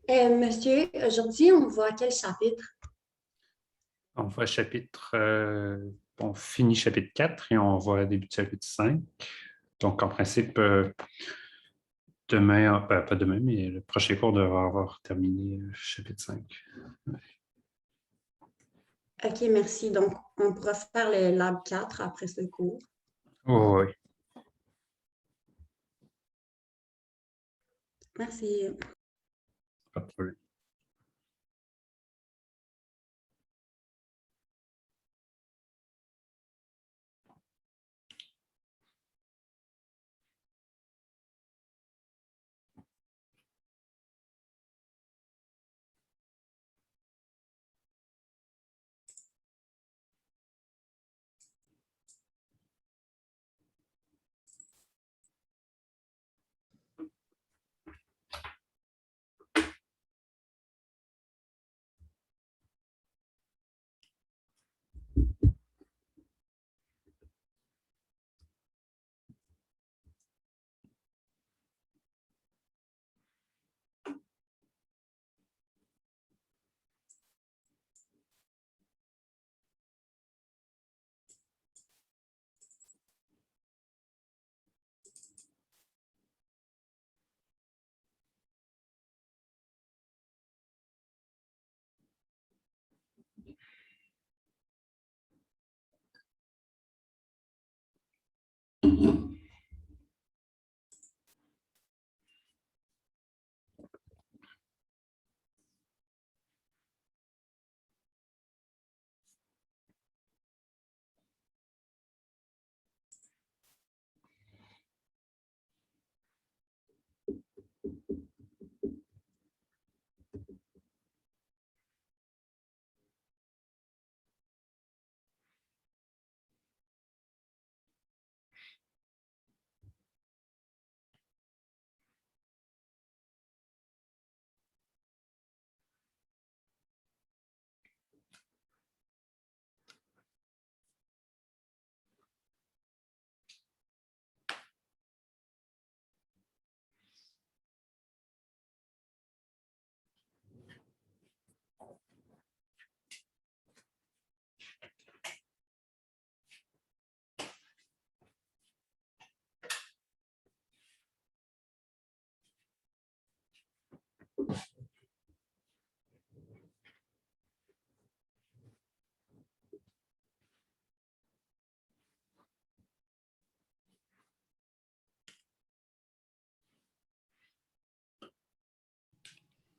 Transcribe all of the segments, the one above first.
Monsieur, aujourd'hui, on voit quel chapitre? On voit on finit chapitre 4 et on voit début de chapitre 5. Donc, en principe, demain, pas demain, mais le prochain cours devra avoir terminé chapitre 5. OK, merci. Donc, on pourra faire le lab 4 après ce cours. Oh, oui. Merci. Pas de problème.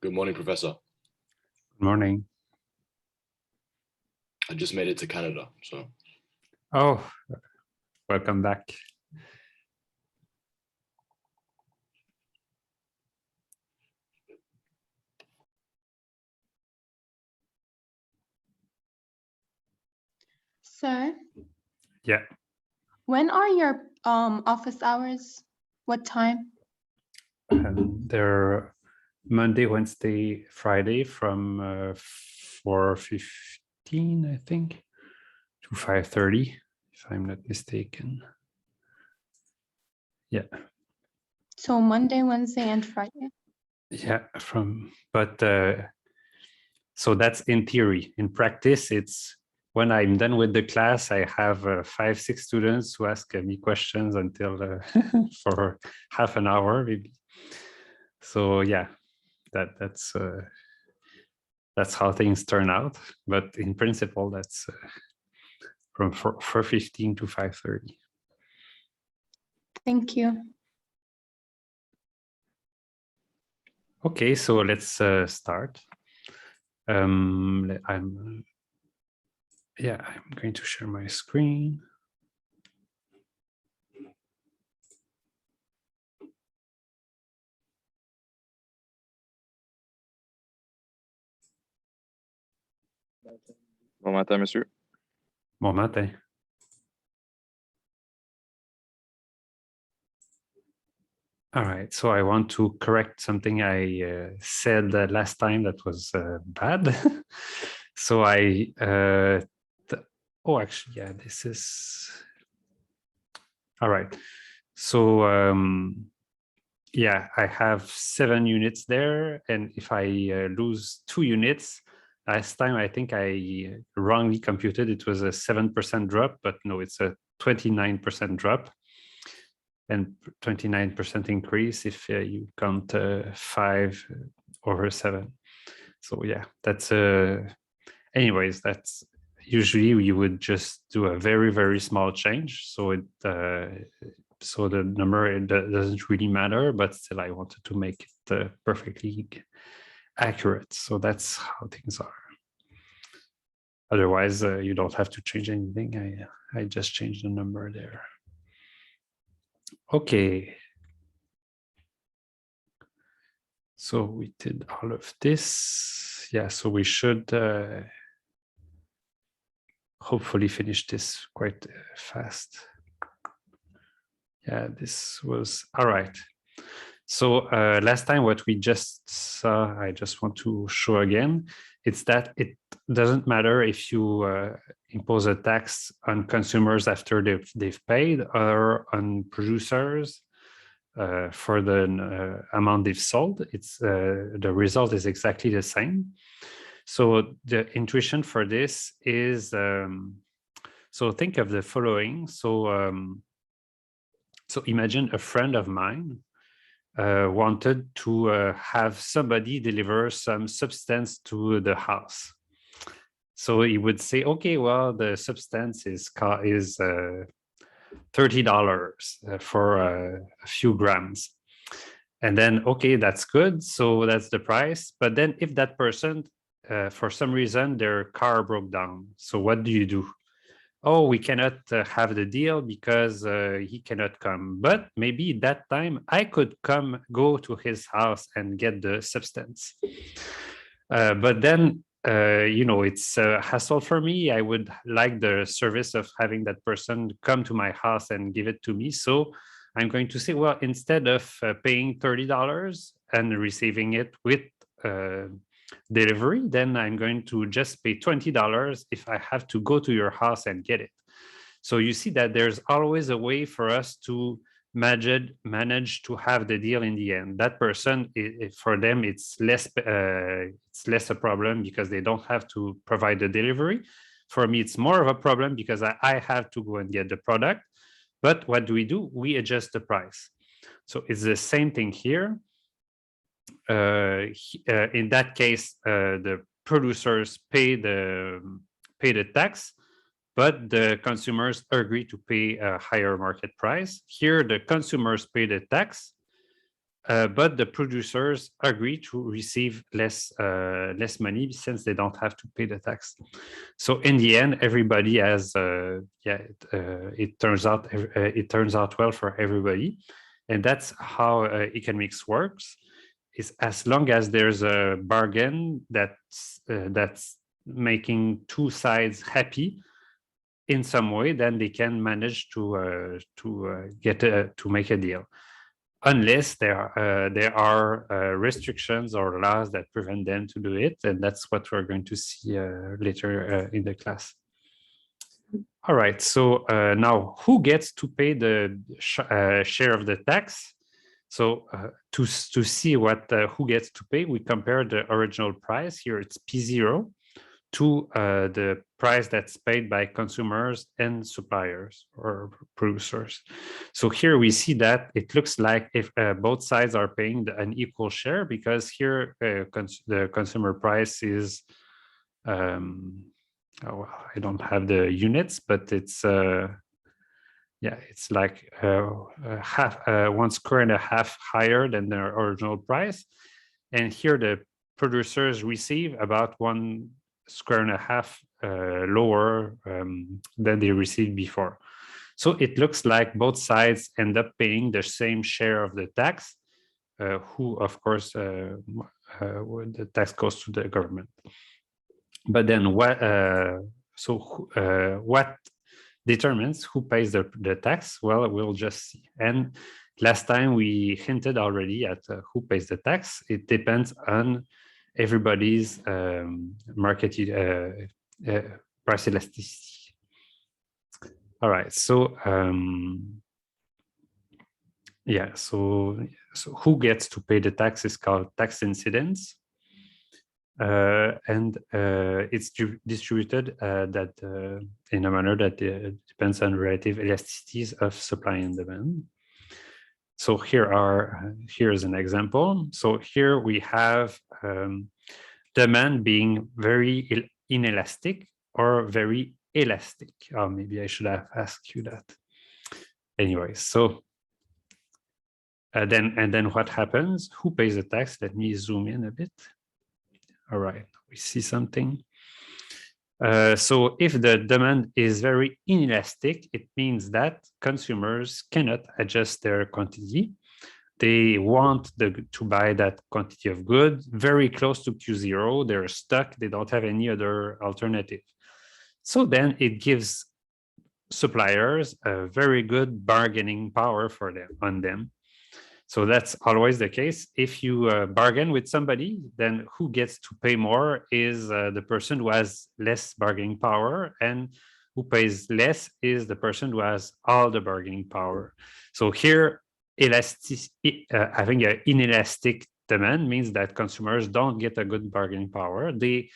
Good morning, Professor. Good morning. I just made it to Canada, so. Oh, welcome back. Sir, Yeah, when are your office hours? What time? they're Monday, Wednesday, Friday from 4:15, I think, to 5:30, if I'm not mistaken. Yeah. So Monday, Wednesday, and Friday. Yeah, so that's in theory. In practice, it's when I'm done with the class, I have 5-6 students who ask me questions until for half an hour, maybe. So yeah, that's how things turn out. But in principle, that's from 4:15 to 5:30. Thank you. Okay, so let's start. I'm going to share my screen. Bon matin, monsieur. Bon matin. All right, so I want to correct something I said last time that was bad. So actually, yeah, this is all right. So yeah, I have 7 units there, and if I lose 2 units, last time I think I wrongly computed it was a 7% drop, but no, it's a 29% drop. And 29% increase if you count 5 over 7. So yeah, that's anyways, that's usually you would just do a very, very small change. So it so the number doesn't really matter, but still I wanted to make it perfectly accurate. So that's how things are. Otherwise, you don't have to change anything. I just changed the number there. Okay. So we did all of this. Yeah, so we should hopefully finish this quite fast. Yeah, this was all right. So last time what we just saw, I just want to show again, it's that it doesn't matter if you impose a tax on consumers after they've paid or on producers for the amount they've sold. It's the result is exactly the same. So the intuition for this is so think of the following. So imagine a friend of mine wanted to have somebody deliver some substance to the house. So he would say, okay, well, the substance is $30 for a few grams. And then, okay, that's good. So that's the price. But then if that person, for some reason, their car broke down. So what do? Oh, we cannot have the deal because he cannot come. But maybe that time I could go to his house and get the substance. But then, it's a hassle for me. I would like the service of having that person come to my house and give it to me. So I'm going to say, well, instead of paying $30 and receiving it with delivery, then I'm going to just pay $20 if I have to go to your house and get it. So you see that there's always a way for us to manage to have the deal in the end. That person, for them, it's less a problem because they don't have to provide the delivery. For me, it's more of a problem because I have to go and get the product. But what do? We adjust the price. So it's the same thing here. In that case, the producers pay the tax, but the consumers agree to pay a higher market price. Here, the consumers pay the tax, but the producers agree to receive less money since they don't have to pay the tax. So in the end, everybody has it turns out well for everybody, and that's how economics works. Is as long as there's a bargain that's making two sides happy in some way, then they can manage to make a deal. Unless there are restrictions or laws that prevent them to do it. And that's what we're going to see later in the class. All right, so now who gets to pay the share of the tax? So to see what who gets to pay, we compare the original price. Here it's P0 to the price that's paid by consumers and suppliers or producers. So here we see that it looks like if both sides are paying an equal share, because here the consumer price is, I don't have the units, but it's it's like half 1.5 squares higher than the original price. And here the producers receive about 1.5 squares lower than they received before. So it looks like both sides end up paying the same share of the tax, who of course the tax goes to the government. But then what determines who pays the tax? Well, we'll just see. And last time we hinted already at who pays the tax. It depends on everybody's market price elasticity. All right, so so who gets to pay the tax is called tax incidence, and it's distributed in a manner that depends on relative elasticities of supply and demand. So here's an example. So here we have demand being very inelastic or very elastic. Oh, maybe I should have asked you that. Anyway, so then what happens? Who pays the tax? Let me zoom in a bit. All right, we see something. So if the demand is very inelastic, it means that consumers cannot adjust their quantity. They want to buy that quantity of goods very close to Q0. They're stuck. They don't have any other alternative. So then it gives suppliers a very good bargaining power on them. So that's always the case. If you bargain with somebody, then who gets to pay more is the person who has less bargaining power, and who pays less is the person who has all the bargaining power. So here, having an inelastic demand means that consumers don't get a good bargaining power. They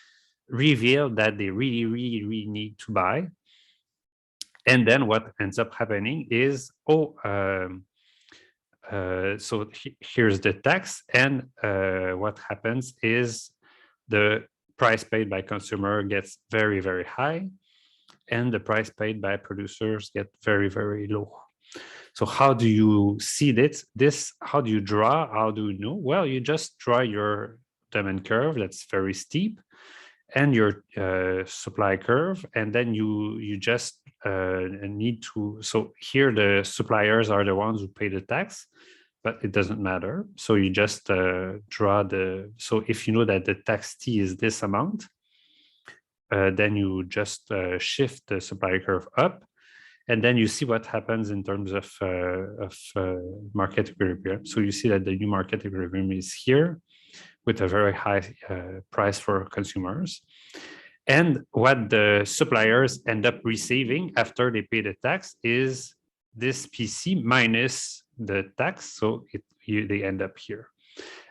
reveal that they really, really, really need to buy. And then what ends up happening is, so here's the tax, and what happens is the price paid by consumer gets very, very high, and the price paid by producers get very, very low. So how do you see this? How do you draw? How do you know? Well, you just draw your demand curve that's very steep, and your supply curve, and then you just need to, so here the suppliers are the ones who pay the tax, but it doesn't matter. So you just draw so if you know that the tax T is this amount, then you just shift the supply curve up, and then you see what happens in terms of market equilibrium. So you see that the new market equilibrium is here, with a very high price for consumers. And what the suppliers end up receiving after they pay the tax is this PC minus the tax, so they end up here.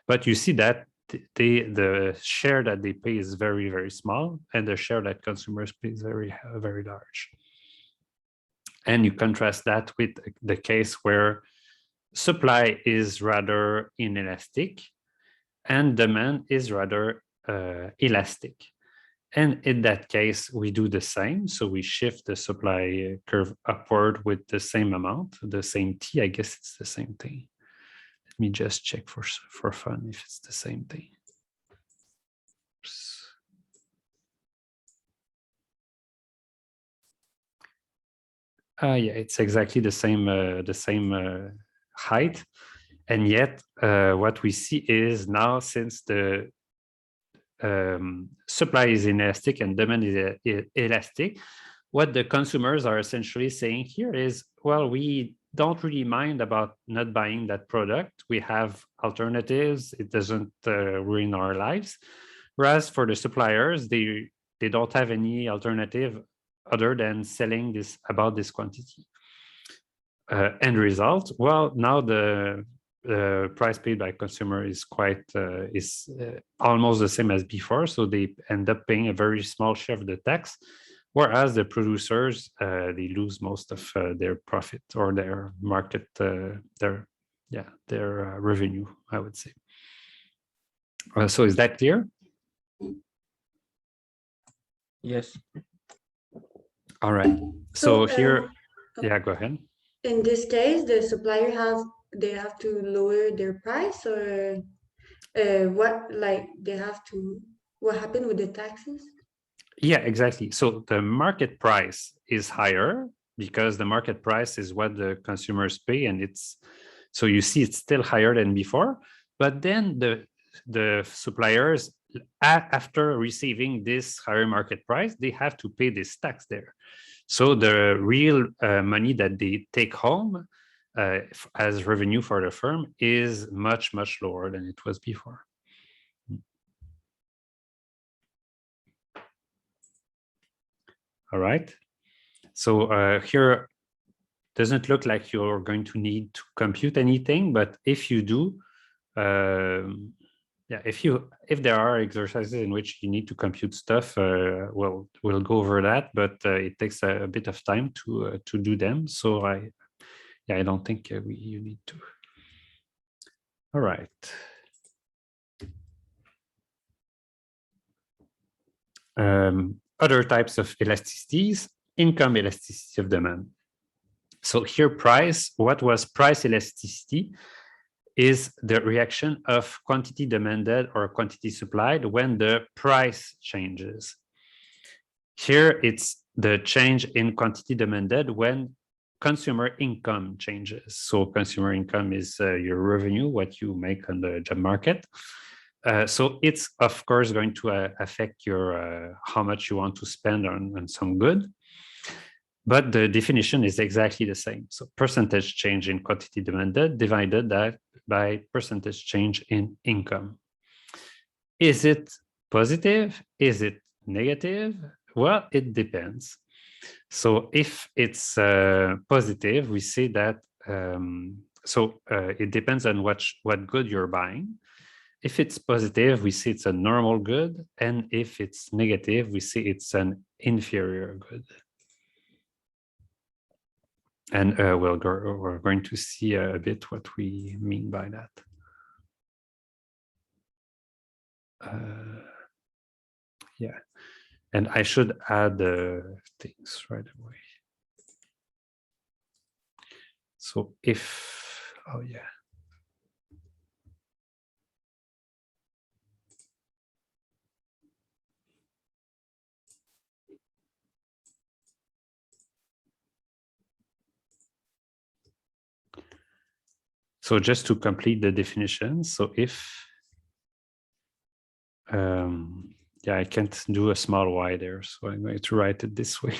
But you see that the share that they pay is very, very small, and the share that consumers pay is very, very large. And you contrast that with the case where supply is rather inelastic, and demand is rather elastic. And in that case, we do the same. So we shift the supply curve upward with the same amount, the same T. I guess it's the same thing. Let me just check for fun if it's the same thing. Yeah, it's exactly the same height, and yet what we see is now, since the supply is inelastic and demand is elastic, what the consumers are essentially saying here is, well, we don't really mind about not buying that product. We have alternatives. It doesn't ruin our lives. Whereas for the suppliers, they don't have any alternative other than selling about this quantity. End result, well, now the price paid by consumer is almost the same as before, so they end up paying a very small share of the tax, whereas the producers they lose most of their profit or their market their revenue, I would say. So is that clear? Yes. All right. So here, yeah, go ahead. In this case, the supplier they have to lower their price, or what happened with the taxes? Yeah, exactly. So the market price is higher because the market price is what the consumers pay, and so you see it's still higher than before. But then the suppliers, after receiving this higher market price, they have to pay this tax there. So the real money that they take home as revenue for the firm is much, much lower than it was before. All right. So here doesn't look like you're going to need to compute anything, but if you do, yeah, if there are exercises in which you need to compute stuff, we'll go over that, but it takes a bit of time to do them. So I don't think you need to. All right. Other types of elasticities, income elasticity of demand. So here what was price elasticity is the reaction of quantity demanded or quantity supplied when the price changes. Here it's the change in quantity demanded when consumer income changes. So consumer income is your revenue, what you make on the job market. So it's of course going to affect your how much you want to spend on some good. But the definition is exactly the same. So percentage change in quantity demanded divided that by percentage change in income. Is it positive? Is it negative? Well, it depends. So if it's positive, we say that, it depends on what good you're buying. If it's positive, we say it's a normal good. And if it's negative, we say it's an inferior good. And we're going to see a bit what we mean by that. Yeah, and I should add things right away. So oh yeah. So just to complete the definition, so if, I can't do a small y there, so I'm going to write it this way,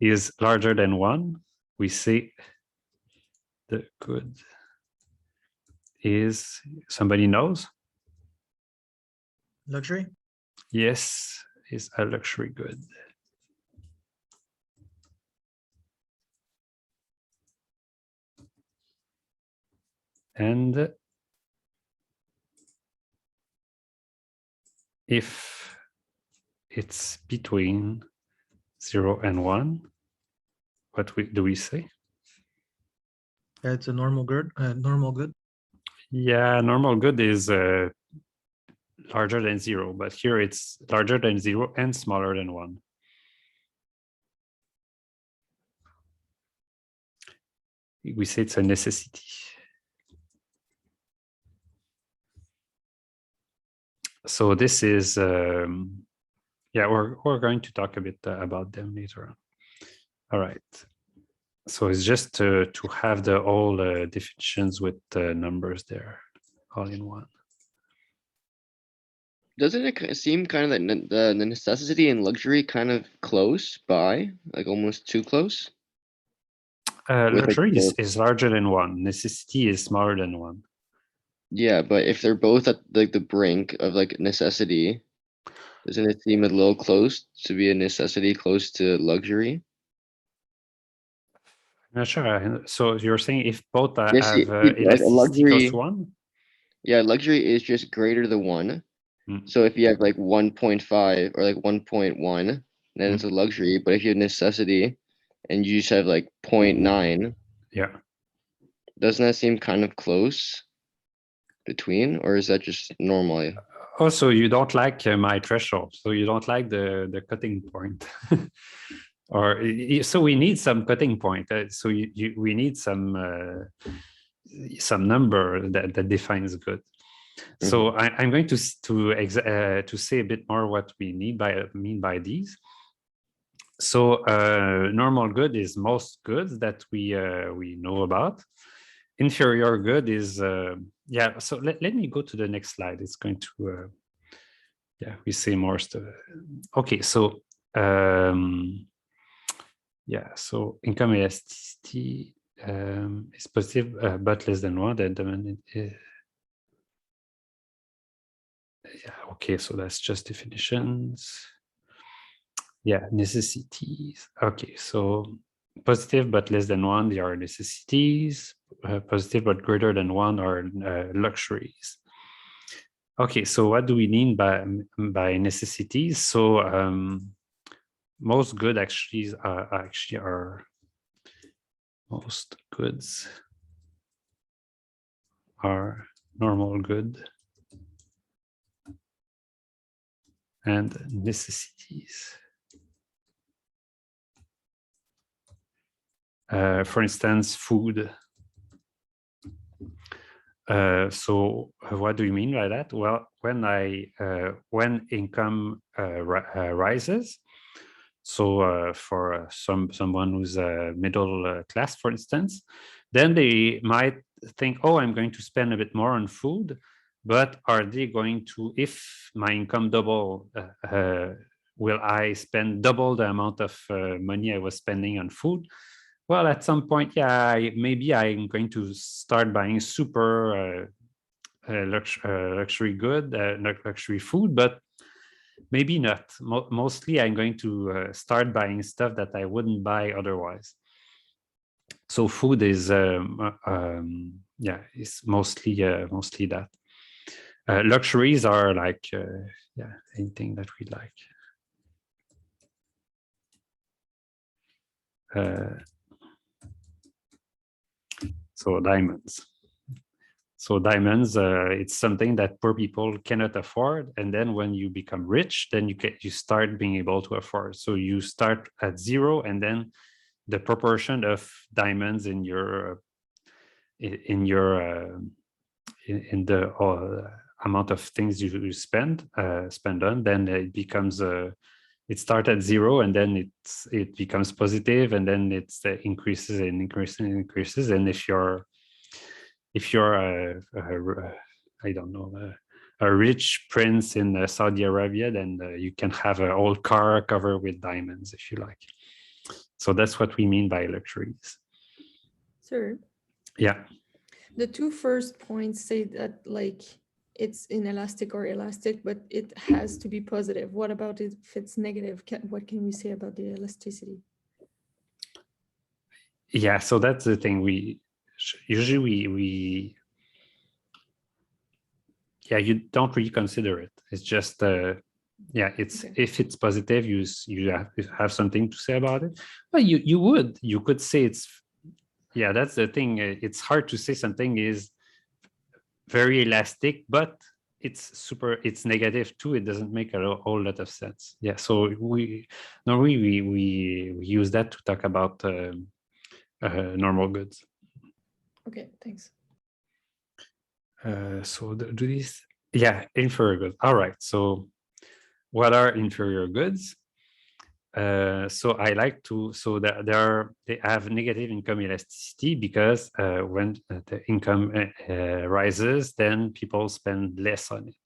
is larger than 1, we say the good is, somebody knows? Luxury? Yes, is a luxury good. And if it's between 0 and 1, what do we say? Yeah, it's a normal good. Normal good. Yeah, normal good is larger than 0, but here it's larger than 0 and smaller than 1. We say it's a necessity. So this is, yeah, we're going to talk a bit about them later on. All right. So it's just to have the all definitions with numbers there, all in one. Doesn't it seem kind of that the necessity and luxury kind of close by, like almost too close? With, like, Luxury the- is larger than one. Necessity is smaller than one. Yeah, but if they're both at like the brink of like necessity, doesn't it seem a little close to be a necessity close to luxury? Not sure. So you're saying if both Yes, have like a elasticity close luxury- to one? Yeah, luxury is just greater than one. Mm. So if you have like 1.5 or like 1.1, then it's a luxury. But if you have necessity and you just have like 0.9, Yeah. doesn't that seem kind of close between, or is that just normal? Also, you don't like my threshold, so you don't like the cutting point. Or so we need some cutting point. So we need some number that defines good. So I'm going to say a bit more what we mean by these. So normal good is most goods that we know about. Inferior good is yeah. So let me go to the next slide. It's going to yeah, we say more stuff. Okay, so yeah, so income elasticity is positive but less than one. Then demand is, yeah, okay, so that's just definitions. Yeah, necessities. Okay, so positive but less than one, they are necessities. Positive but greater than one are luxuries. Okay, so what do we mean by necessities? So most good actually are most goods are normal good and necessities. For instance, food. So what do you mean by that? Well, when income rises, so for someone who's middle class, for instance, then they might think, oh, I'm going to spend a bit more on food, but are they going to, if my income double, will I spend double the amount of money I was spending on food? Well, at some point, yeah, maybe I'm going to start buying super luxury good, luxury food, but maybe not. Mostly, I'm going to start buying stuff that I wouldn't buy otherwise. So food is, yeah, it's mostly that. Luxuries are like, yeah, anything that we like. So diamonds. So diamonds, it's something that poor people cannot afford, and then when you become rich, then you start being able to afford. So you start at zero, and then the proportion of diamonds in your in the amount of things you spend on, then it becomes it starts at zero, and then it becomes positive, and then it increases and increases and increases. And if you're I don't know, a rich prince in Saudi Arabia, then you can have an old car covered with diamonds if you like. So that's what we mean by luxuries. Sir, Yeah. the two first points say that like it's inelastic or elastic, but it has to be positive. What about if it's negative? What can we say about the elasticity? Yeah, so that's the thing. We usually yeah, you don't really consider it. It's just yeah, it's Okay. if it's positive, you have something to say about it. Well, you could say it's, yeah, that's the thing. It's hard to say something is very elastic, but it's negative too. It doesn't make a whole lot of sense. Yeah, so we use that to talk about normal goods. Okay, thanks. So do these Yeah, inferior goods. All right. So what are inferior goods? So I like to, so that they have negative income elasticity because when the income rises, then people spend less on it.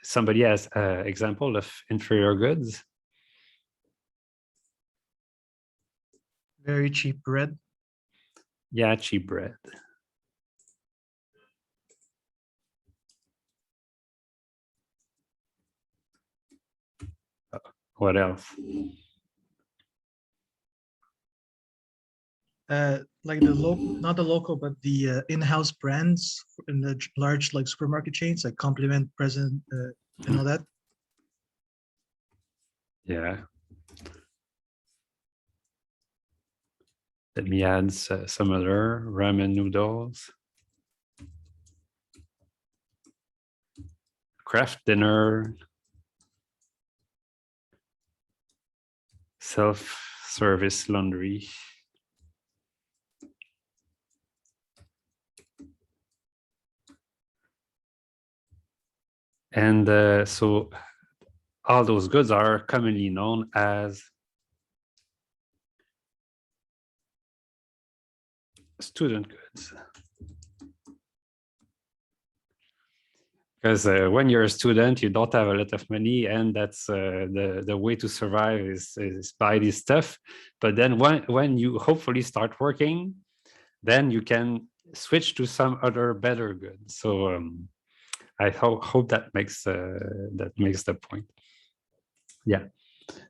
Somebody has an example of inferior goods. Very cheap bread. Yeah, cheap bread. What else? Like the local, not the local, but the in-house brands in the large like supermarket chains, like Compliment, Present, and all that. Yeah. Let me add some other ramen noodles. Craft dinner. Self-service laundry. And so all those goods are commonly known as student goods. Because when you're a student, you don't have a lot of money, and that's the way to survive is buy this stuff. But then when you hopefully start working, then you can switch to some other better goods. So I hope that makes the point. Yeah.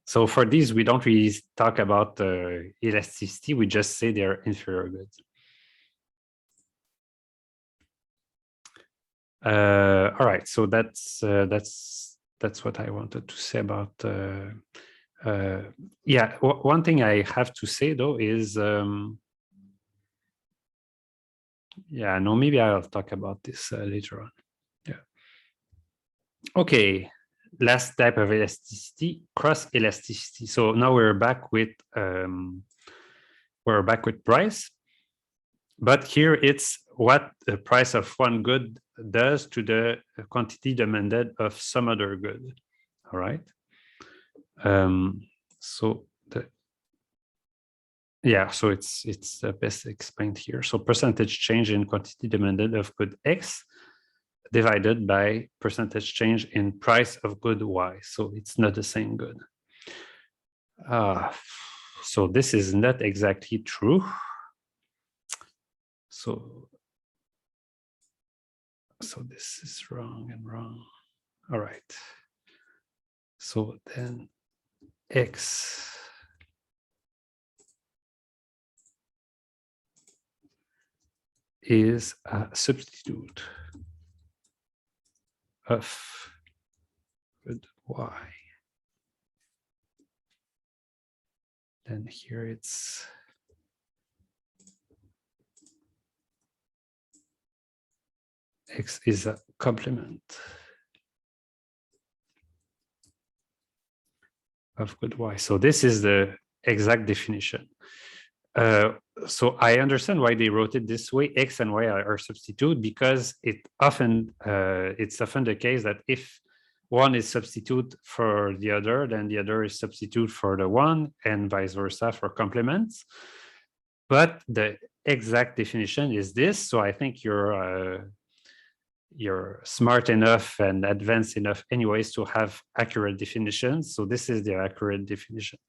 So for these, we don't really talk about elasticity. We just say they're inferior goods. All right. So that's what I wanted to say about. Yeah. One thing I have to say though is, yeah. No, maybe I'll talk about this later on. Yeah. Okay. Last type of elasticity, cross elasticity. So now we're back with price, but here it's what the price of one good does to the quantity demanded of some other good. All right. So it's best explained here. So percentage change in quantity demanded of good X divided by percentage change in price of good Y. So it's not the same good. So this is not exactly true. So this is wrong and wrong. All right. So then X is a substitute of good Y. Then here it's X is a complement of good Y. So this is the exact definition. So I understand why they wrote it this way. X and Y are substitute because it's often the case that if one is substitute for the other, then the other is substitute for the one, and vice versa for complements. But the exact definition is this. So I think you're smart enough and advanced enough anyways to have accurate definitions. So this is the accurate definition.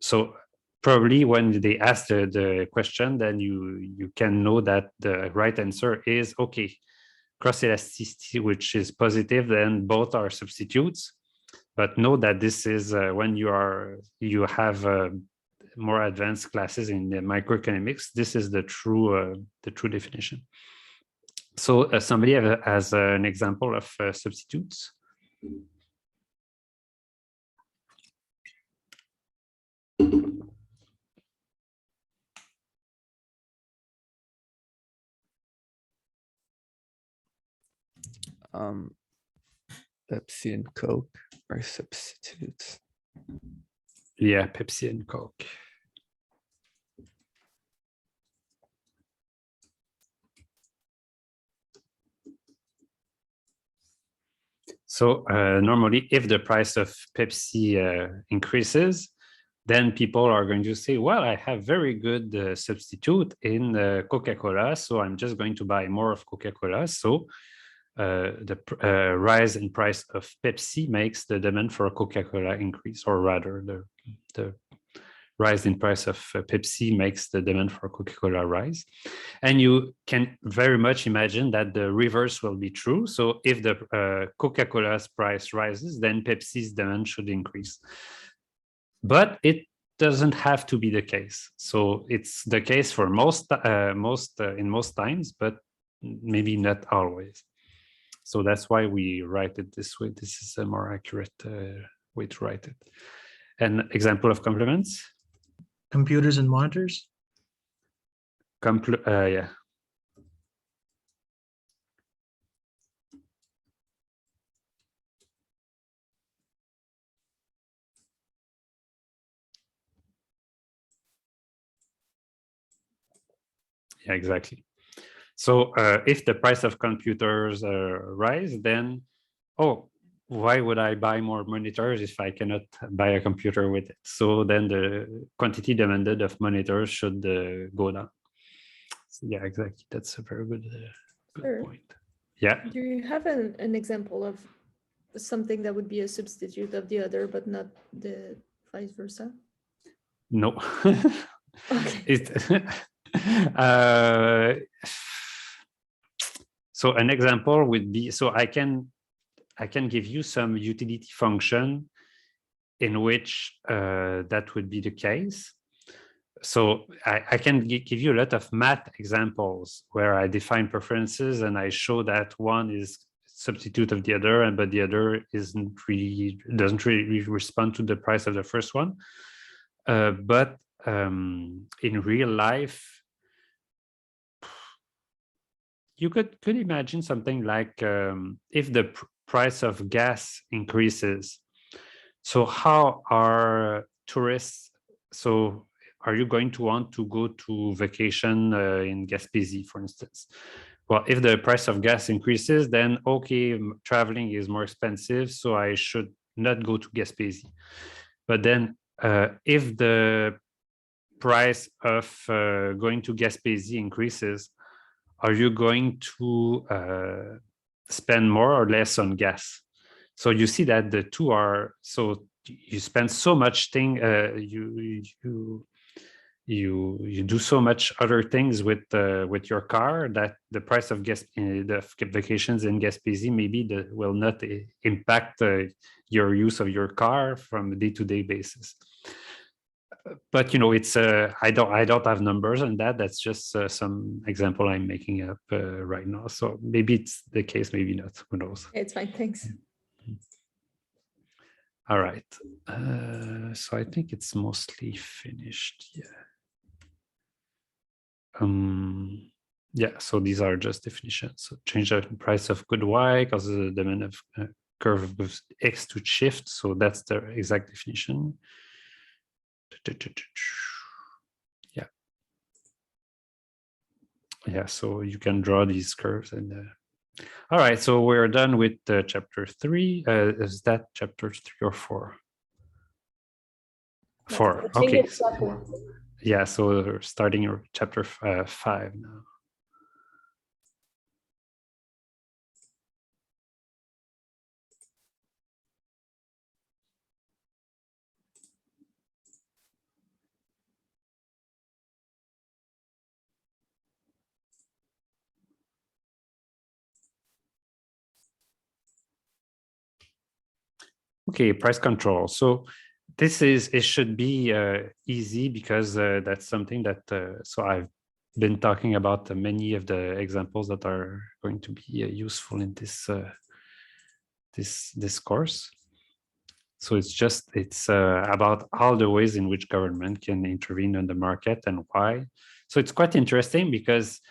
So probably when they ask the question, then you can know that the right answer is okay. Cross elasticity, which is positive, then both are substitutes. But know that this is when you have more advanced classes in the microeconomics. This is the true definition. So somebody has an example of substitutes. Pepsi and Coke are substitutes. Yeah, Pepsi and Coke. So normally, if the price of Pepsi increases, then people are going to say, well, I have very good substitute in Coca-Cola, so I'm just going to buy more of Coca-Cola. So the rise in price of Pepsi makes the demand for Coca-Cola increase, or rather the rise in price of Pepsi makes the demand for Coca-Cola rise. And you can very much imagine that the reverse will be true. So if the Coca-Cola's price rises, then Pepsi's demand should increase. But it doesn't have to be the case. So it's the case for most times, but maybe not always. So that's why we write it this way. This is a more accurate way to write it. An example of complements? Computers and monitors. Yeah. Yeah, exactly. So if the price of computers rise, then, oh, why would I buy more monitors if I cannot buy a computer with it? So then the quantity demanded of monitors should go down. So yeah, exactly. That's a very good Sure. point. Yeah. Do you have an example of something that would be a substitute of the other, but not the vice versa? No. Okay. So an example would be, so I can give you some utility function in which that would be the case. So I can give you a lot of math examples where I define preferences and I show that one is substitute of the other, but the other doesn't really respond to the price of the first one. But in real life, you could imagine something like if the price of gas increases, so how are tourists, so are you going to want to go to vacation in Gaspésie, for instance? Well, if the price of gas increases, then okay, traveling is more expensive, so I should not go to Gaspésie. But then if the price of going to Gaspésie increases, are you going to spend more or less on gas? So you see that the two are, so you spend so much you do so much other things with your car that the price of gas, the vacations in Gaspésie maybe will not impact your use of your car from a day-to-day basis. But it's I don't have numbers on that. That's just some example I'm making up right now. So maybe it's the case, maybe not. Who knows? It's fine. Thanks. All right. So I think it's mostly finished. Yeah. Yeah. So these are just definitions. So change the price of good Y causes the demand of curve with X to shift. So that's the exact definition. Yeah. Yeah, so you can draw these curves and all right, so we're done with chapter 3. Is that chapter 3 or 4? 4. Okay. Yeah, so we're starting chapter 5 now. Okay, price control. So it should be easy because that's something that, so I've been talking about many of the examples that are going to be useful in this course. So it's about all the ways in which government can intervene on the market and why. So it's quite interesting because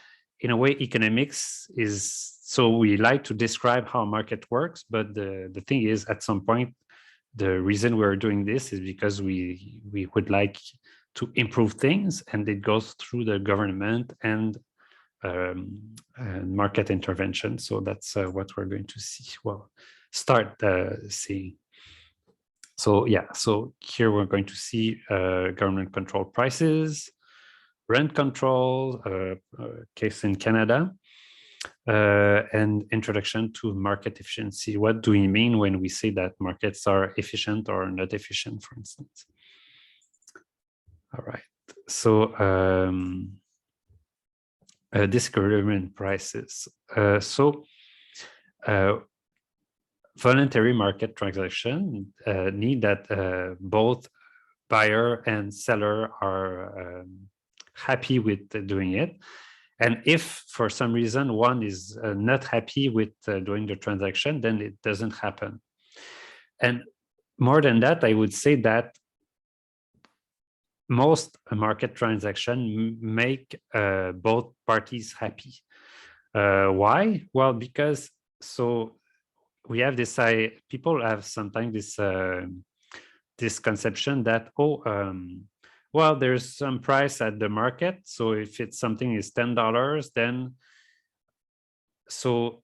in a way, economics is, so we like to describe how a market works, but the thing is, at some point, the reason we're doing this is because we would like to improve things, and it goes through the government and market intervention. So that's what we're going to see. Well, start seeing. So yeah, so here we're going to see government control prices, rent control, case in Canada, and introduction to market efficiency. What do we mean when we say that markets are efficient or not efficient, for instance? All right, so discriminant prices. Voluntary market transaction need that both buyer and seller are happy with doing it. And if for some reason one is not happy with doing the transaction, then it doesn't happen. And more than that, I would say that most market transactions make both parties happy. Why? Well, because we have this, people have sometimes this conception that, well, there's some price at the market. So if it's something is $10, then so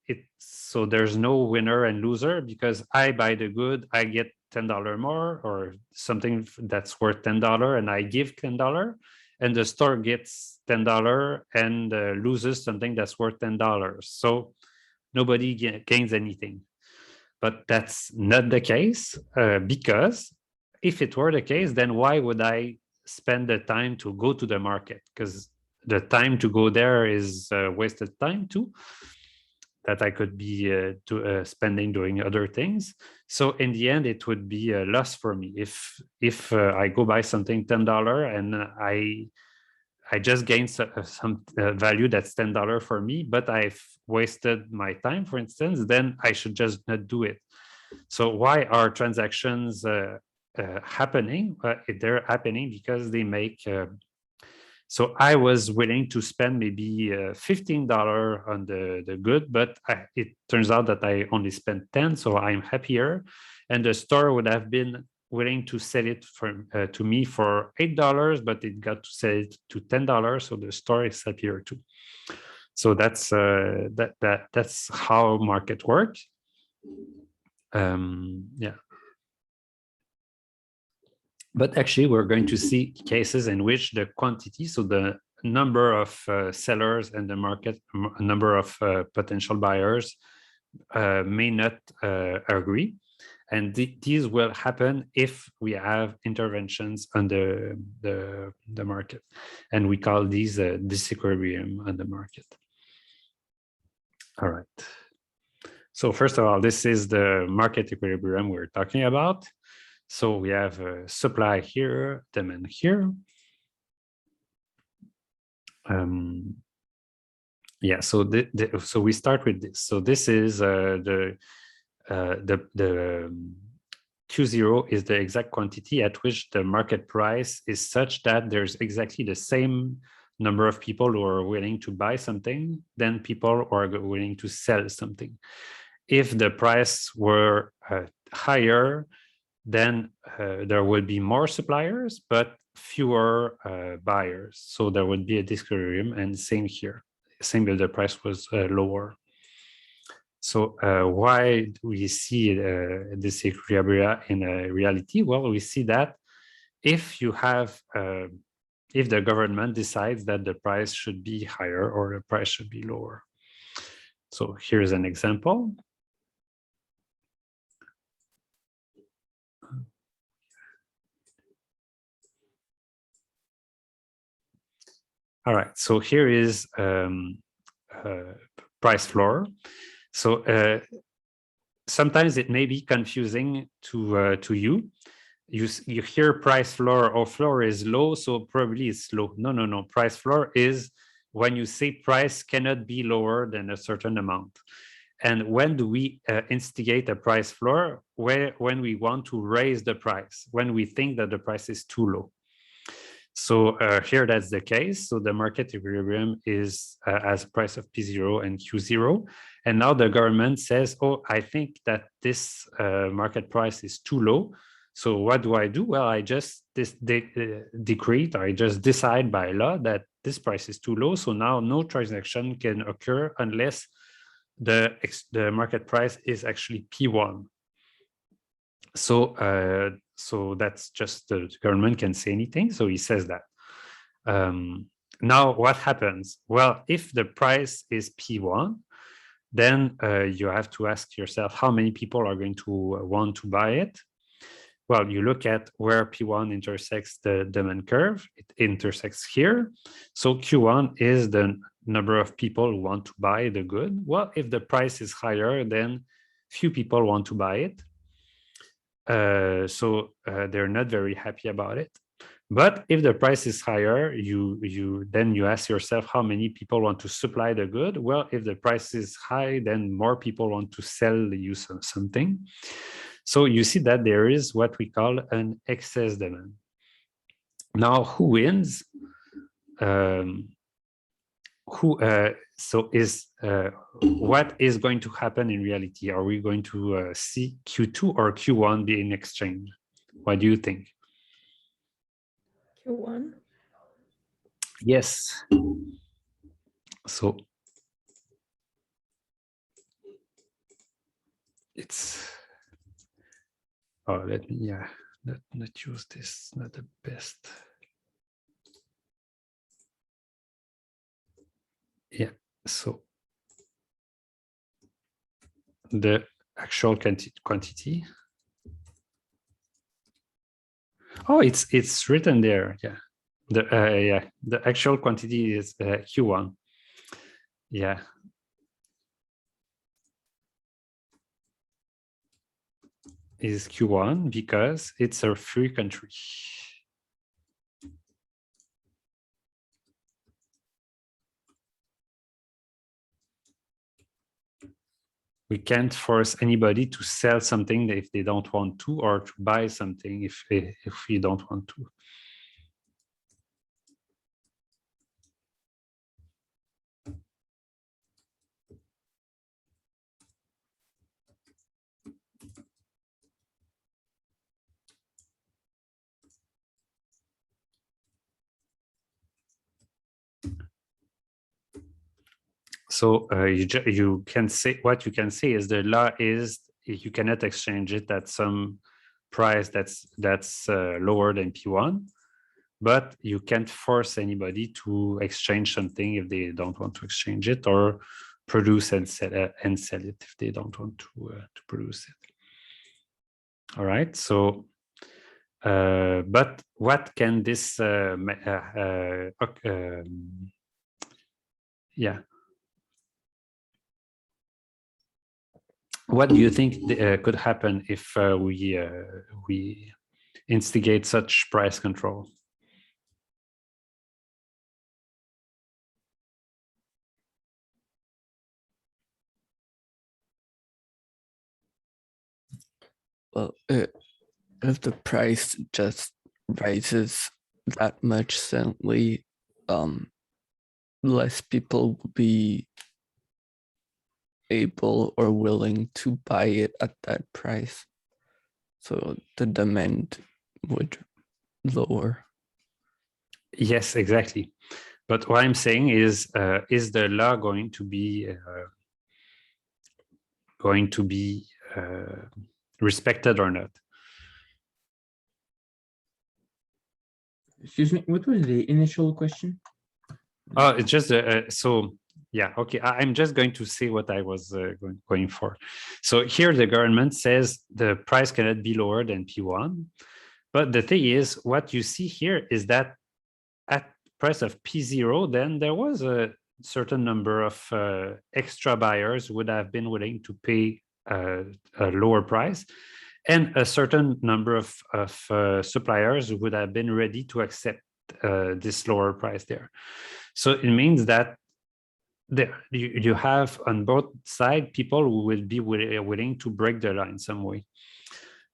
there's no winner and loser, because I buy the good, I get $10 more, or something that's worth $10 and I give $10, and the store gets $10 and loses something that's worth $10. So nobody gains anything. But that's not the case, because if it were the case, then why would I spend the time to go to the market? Because the time to go there is wasted time too, that I could be spending doing other things. So in the end, it would be a loss for me if I go buy something $10 and I just gain some value that's $10 for me, but I've wasted my time, for instance, then I should just not do it. So why are transactions happening? They're happening because they make, so I was willing to spend maybe $15 on the good, but it turns out that I only spent 10, so I'm happier. And the store would have been willing to sell it to me for $8, but it got to sell it to $10, so the store is happier too. So that's that's how market works. Yeah. But actually, we're going to see cases in which the quantity, so the number of sellers and the market number of potential buyers may not agree. And these will happen if we have interventions on the market. And we call these disequilibrium on the market. All right. So first of all, this is the market equilibrium we're talking about. So we have supply here, demand here. Yeah, so so we start with this. So this is the Q0 is the exact quantity at which the market price is such that there's exactly the same number of people who are willing to buy something than people who are willing to sell something. If the price were higher, then there would be more suppliers, but fewer buyers. So there would be a disequilibrium, and same here, same if the price was lower. So why do we see this equilibrium in reality? Well, we see that if you have, if the government decides that the price should be higher or the price should be lower. So here's an example. All right, so here is price floor. So sometimes it may be confusing to you. You hear price floor or floor is low, so probably it's low. No. Price floor is when you say price cannot be lower than a certain amount. And when do we instigate a price floor? When we want to raise the price, when we think that the price is too low. So here that's the case. So the market equilibrium is as price of P0 and Q0. And now the government says, oh, I think that this market price is too low. So what do? Well, I just decrete, or I just decide by law that this price is too low. So now no transaction can occur unless the market price is actually P1. So so that's just the government can say anything. So he says that. Now what happens? Well, if the price is P1, then you have to ask yourself how many people are going to want to buy it. Well, you look at where P1 intersects the demand curve. It intersects here. So Q1 is the number of people who want to buy the good. Well, if the price is higher, then few people want to buy it. So they're not very happy about it. But if the price is higher, then you ask yourself how many people want to supply the good. Well, if the price is high, then more people want to sell you something. So you see that there is what we call an excess demand. Now, who wins? What is going to happen in reality? Are we going to see Q2 or Q1 being exchanged? What do you think? Q1. Yes. So it's, oh, let me, yeah, not use this, not the best. Yeah, so the actual quantity. Oh, it's written there. Yeah, the actual quantity is Q1. Yeah. Is Q1 because it's a free country. We can't force anybody to sell something if they don't want to, or to buy something if we don't want to. So you can say, what you can say is the law is you cannot exchange it at some price that's lower than P1, but you can't force anybody to exchange something if they don't want to exchange it, or produce and sell it if they don't want to produce it. All right. So, but what can this? Yeah. What do you think could happen if we instigate such price control? Well, if the price just rises that much suddenly, less people will be able or willing to buy it at that price. So the demand would lower. Yes, exactly. But what I'm saying is the law going to be respected or not? Excuse me, what was the initial question? Oh, it's just so yeah, okay. I'm just going to say what I was going for. So here the government says the price cannot be lower than P1, but the thing is, what you see here is that at price of P0, then there was a certain number of extra buyers would have been willing to pay a lower price, and a certain number of suppliers would have been ready to accept this lower price there. So it means that you have on both sides people who will be willing to break the law in some way.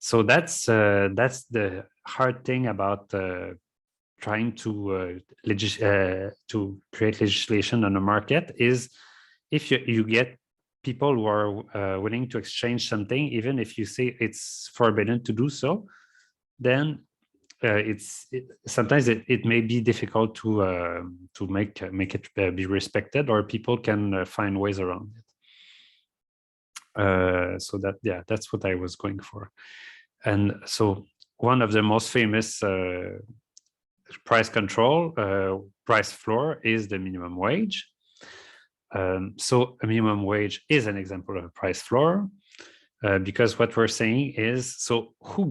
So that's the hard thing about trying to create legislation on the market, is if you get people who are willing to exchange something, even if you say it's forbidden to do so, then sometimes it may be difficult to make it be respected, or people can find ways around it. So that's what I was going for. And so one of the most famous price control, price floor is the minimum wage. So a minimum wage is an example of a price floor, because what we're saying is, so who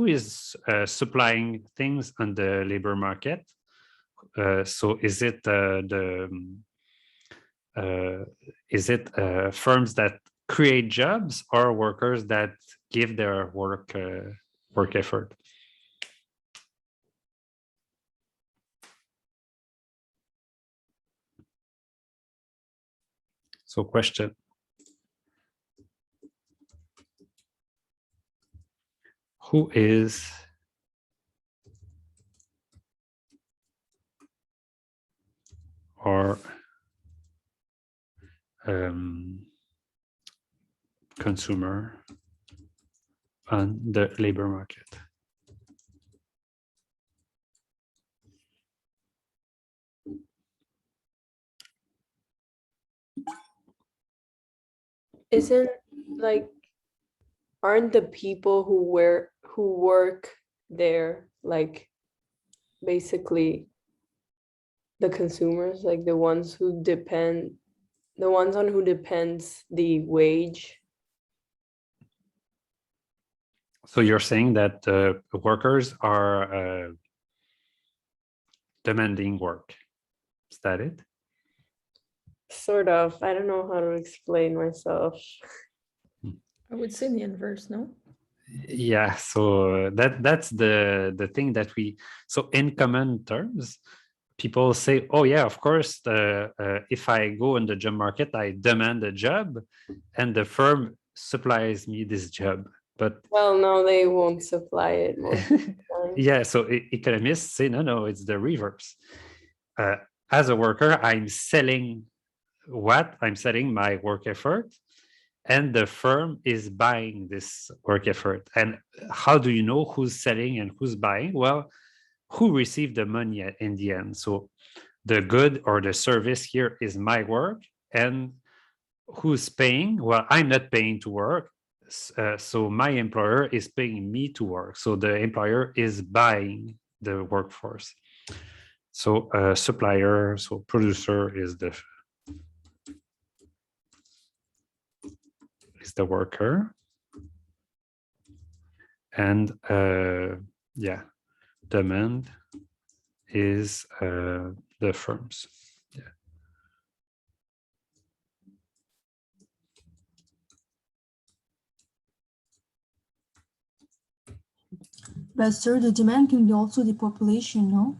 is supplying things on the labor market? So is it firms that create jobs, or workers that give their work effort? So question. Who is or consumer on the labor market? Isn't like, aren't the people who work there like basically the consumers, like the ones on who depends the wage? So you're saying that workers are demanding work. Is that it? Sort of. I don't know how to explain myself. I would say the inverse, no? Yeah, so that's the thing that so in common terms, people say, oh yeah, of course, if I go in the job market, I demand a job and the firm supplies me this job. But well, no, they won't supply it most of the time. yeah, so economists say, no, it's the reverse. As a worker, I'm selling my work effort, and the firm is buying this work effort. And how do you know who's selling and who's buying? Well, who received the money in the end? So the good or the service here is my work, and who's paying? Well, I'm not paying to work. So my employer is paying me to work. So the employer is buying the workforce. So supplier, so producer is the worker, and demand is the firms. Yeah. But sir, the demand can be also the population, no?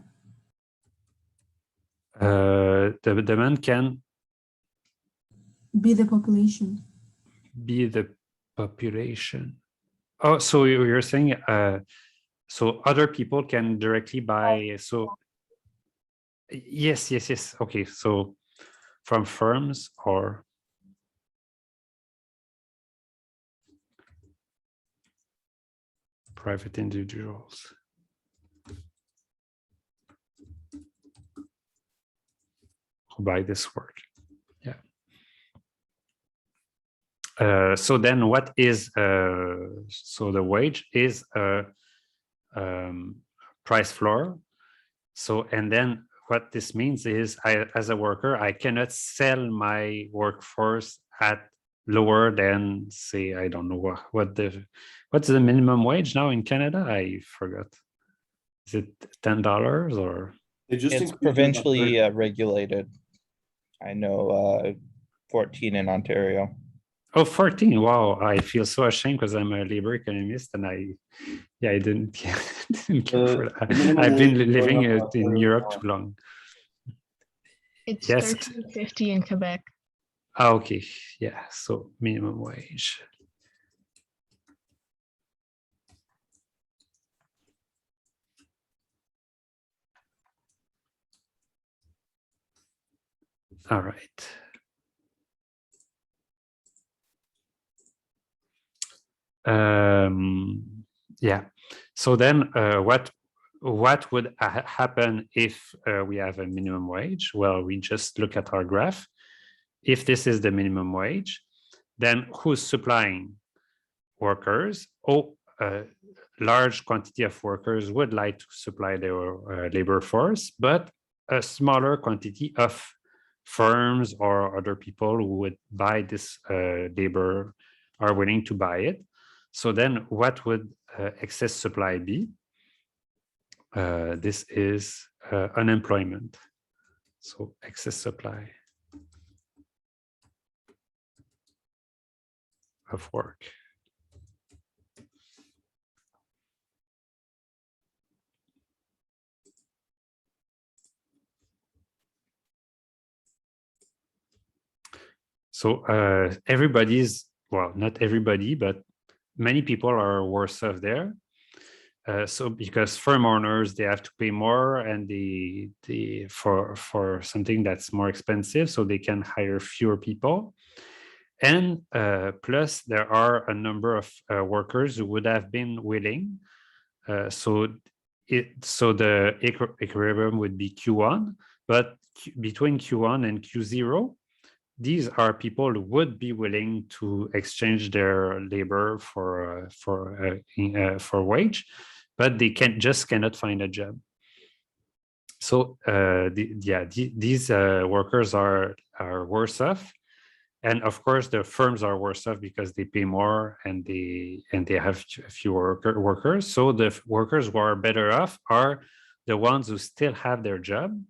The demand can be the population. Be the population. Oh, so you're saying so other people can directly buy. So yes. Okay, so from firms or private individuals. Who buy this work. Yeah. So then what is, so the wage is a price floor. So, and then what this means is as a worker, I cannot sell my workforce at lower than, say, I don't know what's the minimum wage now in Canada? I forgot. Is it $10 or? It's provincially regulated. I know 14 in Ontario. Oh, 14. Wow. I feel so ashamed because I'm a labor economist and I didn't care for that. I've been living in Europe too long. It's yes. $13.50 in Quebec. Okay. Yeah. So minimum wage. All right. Yeah. So then what would happen if we have a minimum wage? Well, we just look at our graph. If this is the minimum wage, then who's supplying workers? A large quantity of workers would like to supply their labor force, but a smaller quantity of firms or other people who would buy this labor are willing to buy it. So then what would excess supply be? This is unemployment. So excess supply of work. So everybody's, well, not everybody, but many people are worse off there. So because firm owners, they have to pay more and for something that's more expensive, so they can hire fewer people. And plus there are a number of workers who would have been willing. So the equilibrium would be Q1, but between Q1 and Q0, these are people who would be willing to exchange their labor for wage, but they cannot find a job. So these workers are worse off, and of course the firms are worse off because they pay more and they have fewer workers. So the workers who are better off are the ones who still have their job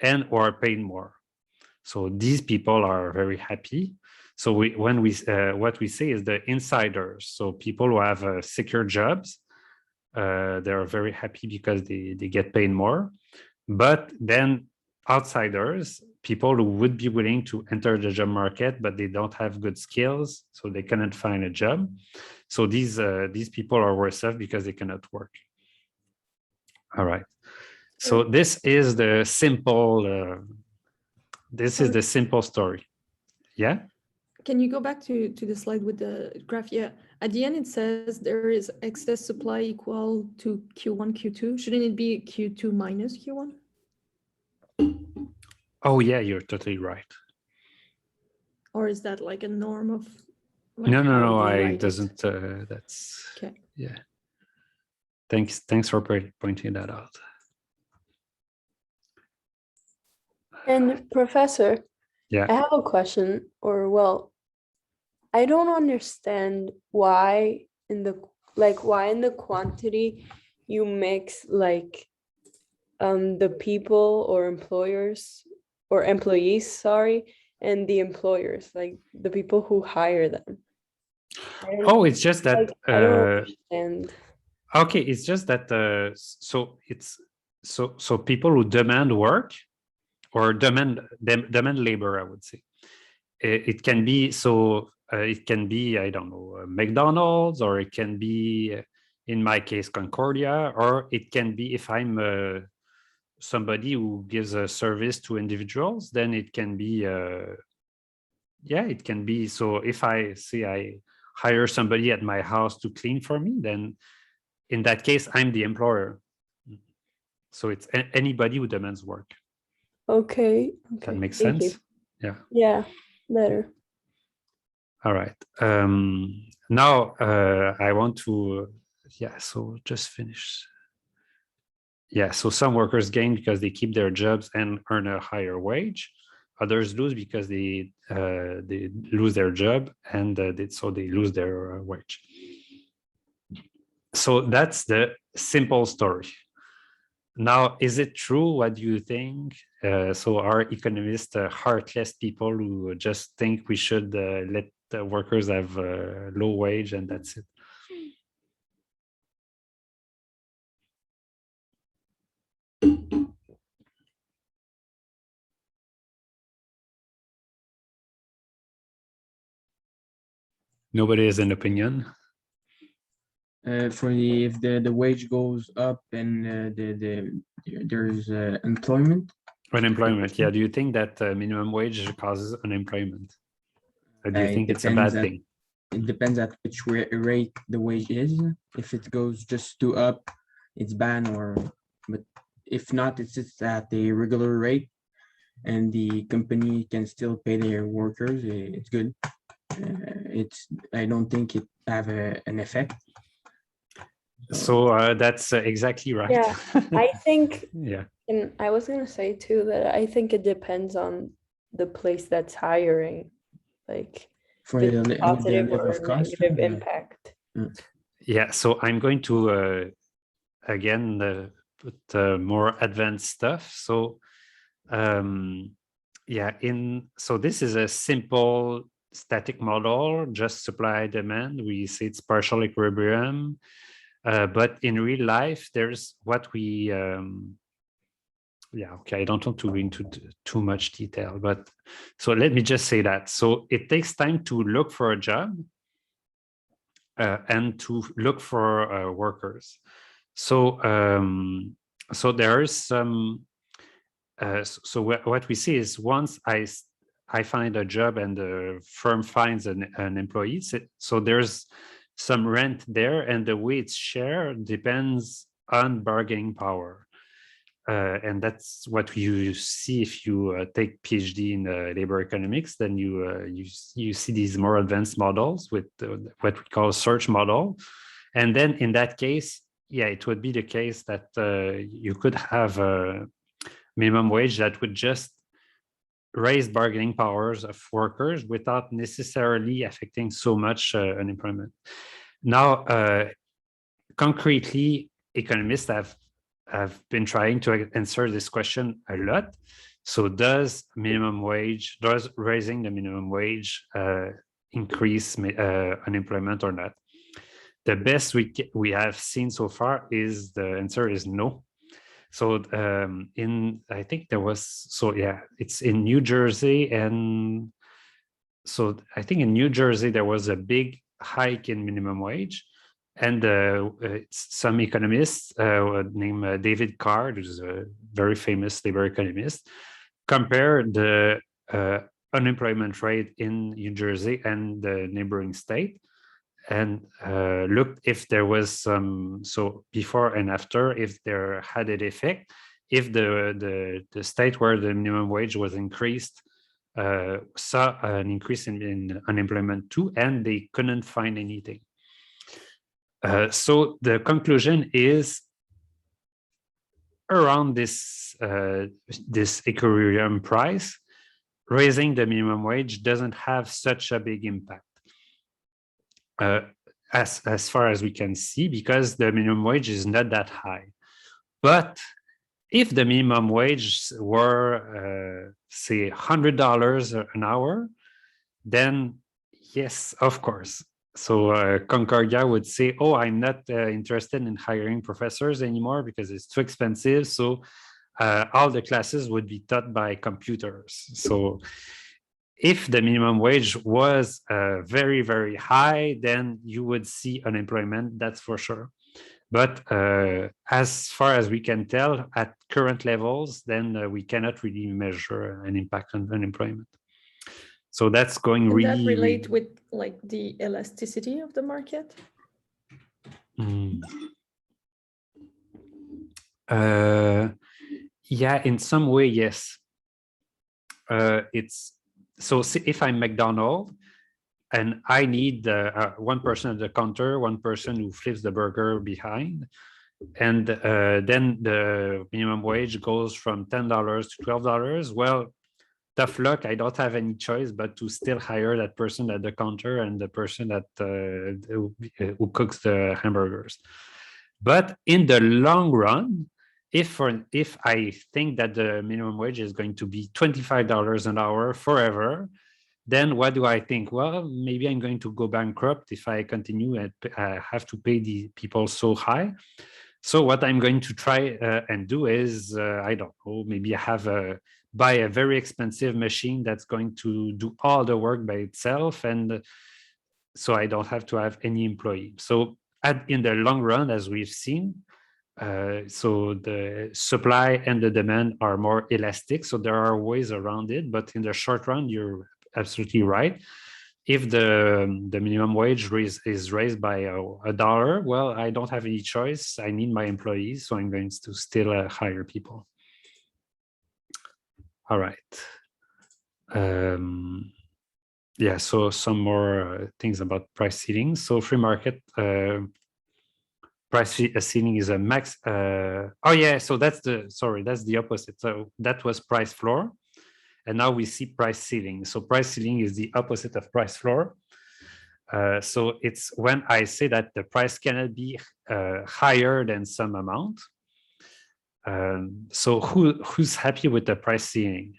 and who are paid more. So these people are very happy. So what we say is the insiders. So people who have secure jobs, they are very happy because they get paid more. But then outsiders, people who would be willing to enter the job market, but they don't have good skills, so they cannot find a job. So these people are worse off because they cannot work. All right. So this is the simple. This is the simple story. Yeah. Can you go back to the slide with the graph? Yeah. At the end, it says there is excess supply equal to Q1, Q2. Shouldn't it be Q2 minus Q1? Oh, yeah, you're totally right. Or is that like a norm of? Like No, how they I write it? doesn't. That's Okay. yeah. Thanks for pointing that out. And Professor, Yeah. I have a question, or well, I don't understand why in the quantity you mix like the people or employers or employees, sorry, and the employers, like the people who hire them. Oh, it's just that. I don't understand. Okay, it's just that. So people who demand work or demand labor, I would say. It can be so. It can be, I don't know, McDonald's, or it can be, in my case, Concordia, or it can be if I'm somebody who gives a service to individuals, then it can be, it can be. So if I hire somebody at my house to clean for me, then in that case, I'm the employer. So it's anybody who demands work. Okay. That makes Thank you. sense? Yeah. Yeah, better. All right. Now I want to, so just finish. Yeah, so some workers gain because they keep their jobs and earn a higher wage. Others lose because they lose their job and so they lose their wage. So that's the simple story. Now, is it true? What do you think? So are economists heartless people who just think we should let the workers have low wage and that's it? Nobody has an opinion. If the wage goes up and there's employment. Unemployment, yeah. Do you think that minimum wage causes unemployment? Or do you think it's a bad thing? It depends at which rate the wage is. If it goes just to up, it's bad, but if not, it's just at the regular rate and the company can still pay their workers, it's good. I don't think it have an effect. So that's exactly right. Yeah, I think, Yeah. and I was gonna say too that I think it depends on the place that's hiring, like For the the positive level or of cost, negative yeah. impact. Yeah, so I'm going to again put more advanced stuff. So yeah, so this is a simple static model, just supply demand. We say it's partial equilibrium, but in real life, there's what we yeah, okay, I don't want to go into too much detail, but so let me just say that. So it takes time to look for a job and to look for workers. So so there is some so what we see is once I find a job and the firm finds an employee, so there's some rent there, and the way it's shared depends on bargaining power. And that's what you see if you take PhD in labor economics. Then you see these more advanced models with what we call search model, and then in that case, yeah, it would be the case that you could have a minimum wage that would just raise bargaining powers of workers without necessarily affecting so much unemployment. Now, concretely, economists have been trying to answer this question a lot. So does raising the minimum wage increase unemployment or not? The best we have seen so far is the answer is no. So I think there was, so yeah, it's in New Jersey. And so I think in New Jersey, there was a big hike in minimum wage. And some economists named David Card, who's a very famous labor economist, compared the unemployment rate in New Jersey and the neighboring state, and looked if there was some, so before and after, if there had an effect, if the state where the minimum wage was increased saw an increase in unemployment too, and they couldn't find anything. So the conclusion is around this equilibrium price, raising the minimum wage doesn't have such a big impact as far as we can see, because the minimum wage is not that high. But if the minimum wage were, say, $100 an hour, then yes, of course. So Concordia would say, oh, I'm not interested in hiring professors anymore because it's too expensive. So all the classes would be taught by computers. So if the minimum wage was very, very high, then you would see unemployment, that's for sure. But as far as we can tell, at current levels, then we cannot really measure an impact on unemployment. So that's going Can really... that relate with like the elasticity of the market? Yeah, in some way, yes. It's so if I'm McDonald's and I need one person at the counter, one person who flips the burger behind, and then the minimum wage goes from $10 to $12. Well, tough luck, I don't have any choice but to still hire that person at the counter and the person that who cooks the hamburgers. But in the long run, if I think that the minimum wage is going to be $25 an hour forever, then what do I think? Well, maybe I'm going to go bankrupt if I continue and have to pay the people so high. So what I'm going to try and do is, I don't know, maybe buy a very expensive machine that's going to do all the work by itself, and so I don't have to have any employee. So in the long run, as we've seen, so the supply and the demand are more elastic, so there are ways around it. But in the short run, you're absolutely right. If the minimum wage is raised by $1, well, I don't have any choice. I need my employees, so I'm going to still hire people. All right. yeah, so some more things about price ceiling. So free market price ceiling is a max. Oh yeah, so that's the opposite. So that was price floor, and now we see price ceiling. So price ceiling is the opposite of price floor. So it's when I say that the price cannot be higher than some amount. So who's happy with the price ceiling?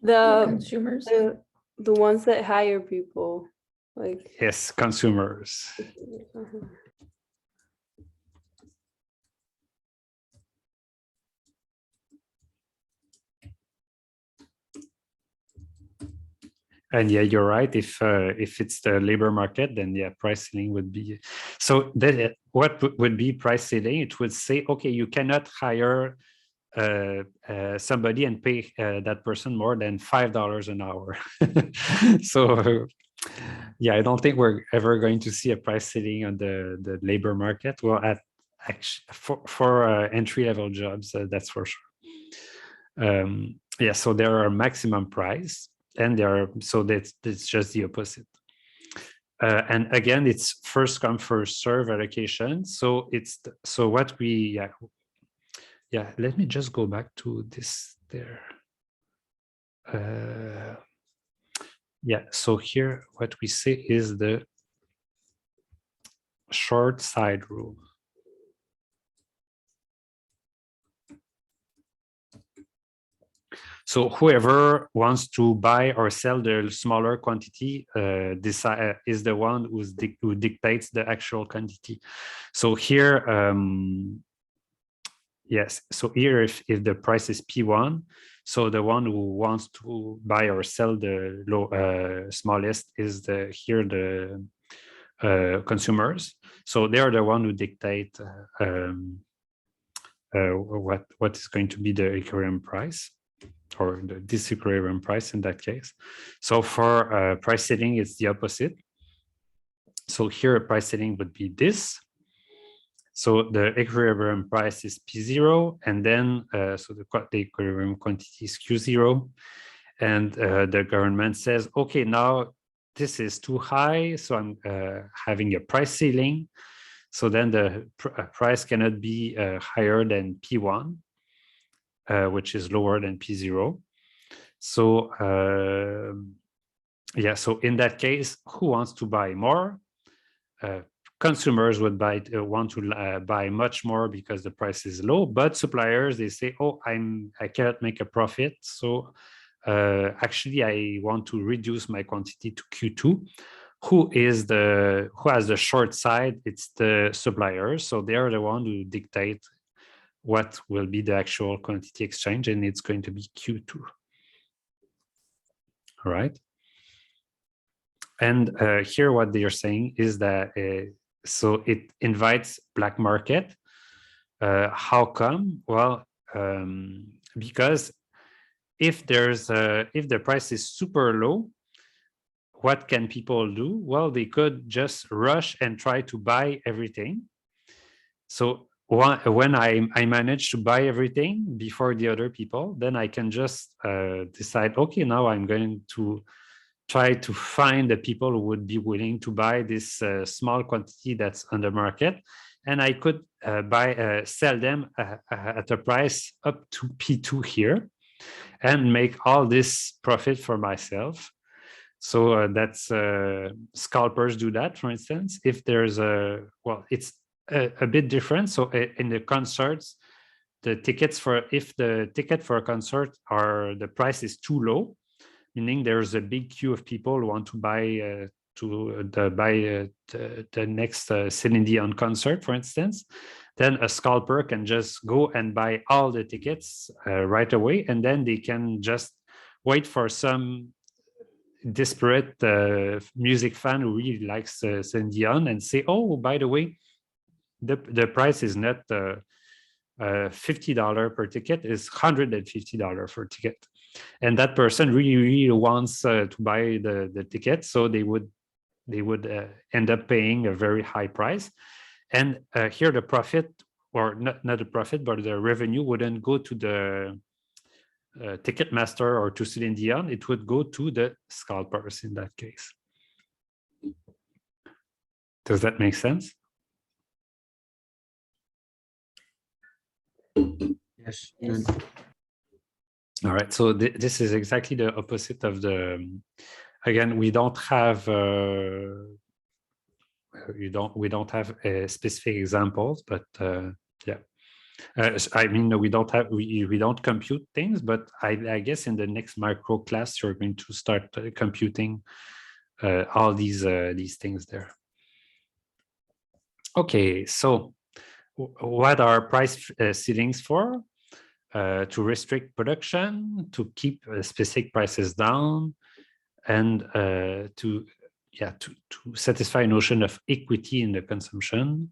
The consumers. The ones that hire people, like. Yes, consumers. Uh-huh. And yeah, you're right. If it's the labor market, then yeah, price ceiling would be. So that what would be price ceiling? It would say, okay, you cannot hire somebody and pay that person more than $5 an hour. So yeah, I don't think we're ever going to see a price ceiling on the labor market. Well, for entry-level jobs, that's for sure. Yeah, so there are maximum price, and that's just the opposite. And again, it's first come first serve allocation. So what we yeah, let me just go back to this there. Yeah, so here what we say is the short side rule. So whoever wants to buy or sell the smaller quantity is the one who dictates the actual quantity. So here, yes, so here if the price is P1, so the one who wants to buy or sell the smallest is the consumers. So they are the one who dictate what is going to be the equilibrium price, or the disequilibrium price in that case. So for price setting, it's the opposite. So here price setting would be this. So the equilibrium price is P0, and then so the equilibrium quantity is Q0. And the government says, okay, now this is too high, so I'm having a price ceiling. So then the price cannot be higher than P1. Which is lower than P0. So yeah, so in that case, who wants to buy more? Consumers would want to buy much more because the price is low, but suppliers, they say, oh, I cannot make a profit, so actually I want to reduce my quantity to Q2. Who has the short side? It's the suppliers, so they are the one who dictate what will be the actual quantity exchange, and it's going to be Q2. All right. And here what they are saying is that, so it invites black market. How come? Well, because if the price is super low, what can people do? Well, they could just rush and try to buy everything. So when I manage to buy everything before the other people, then I can just decide, okay, now I'm going to try to find the people who would be willing to buy this small quantity that's on the market, and I could sell them at a price up to P2 here, and make all this profit for myself. So that's scalpers do that, for instance. If there's it's a bit different. So in the concerts, the tickets if the ticket for a concert the price is too low, meaning there's a big queue of people who want to buy the next Celine Dion concert, for instance, then a scalper can just go and buy all the tickets right away, and then they can just wait for some desperate music fan who really likes Celine Dion and say, oh, by the way, the price is not $50 per ticket, is $150 for ticket. And that person really wants to buy the ticket, so they would end up paying a very high price. And here the profit, or not the profit, but the revenue wouldn't go to Ticketmaster or to Celine Dion, it would go to the scalpers in that case. Does that make sense? Yes. Yes. Good. All right, so this is exactly the opposite of the. Again, we don't have we don't have specific examples, but yeah. I mean, we don't compute things, but I guess in the next micro class you're going to start computing all these things there. Okay, so what are price ceilings for? To restrict production, to keep specific prices down, and to satisfy a notion of equity in the consumption.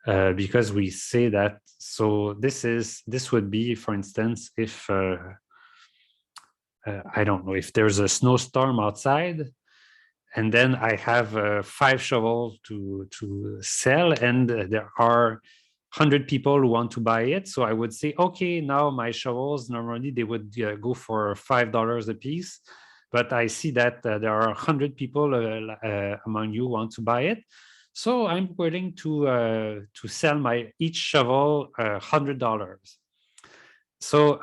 Because we say that, so this would be, for instance, if I don't know, if there's a snowstorm outside, and then I have 5 shovels to sell, and there are 100 people who want to buy it. So I would say, okay, now my shovels, normally they would go for $5 a piece, but I see that there are 100 people among you want to buy it. So I'm willing to sell each shovel $100. So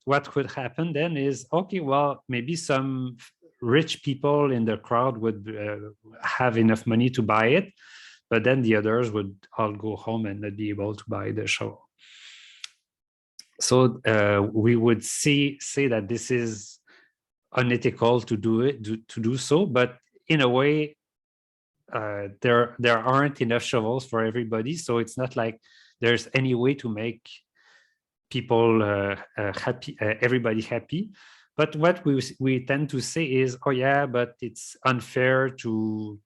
what could happen then is, okay, well, maybe some rich people in the crowd would have enough money to buy it, but then the others would all go home and not be able to buy the shovel. So we would say that this is unethical to do so, but in a way, there aren't enough shovels for everybody, so it's not like there's any way to make people happy, everybody happy. But what we tend to say is, oh yeah, but it's unfair to.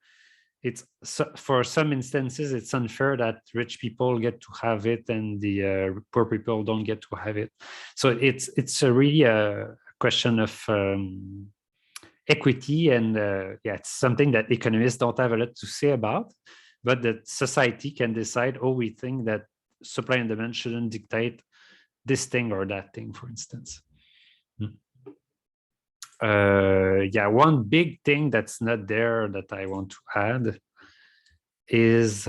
For some instances, it's unfair that rich people get to have it and the poor people don't get to have it. So it's really a question of equity, and yeah, it's something that economists don't have a lot to say about, but that society can decide, oh, we think that supply and demand shouldn't dictate this thing or that thing, for instance. Yeah, one big thing that's not there that I want to add is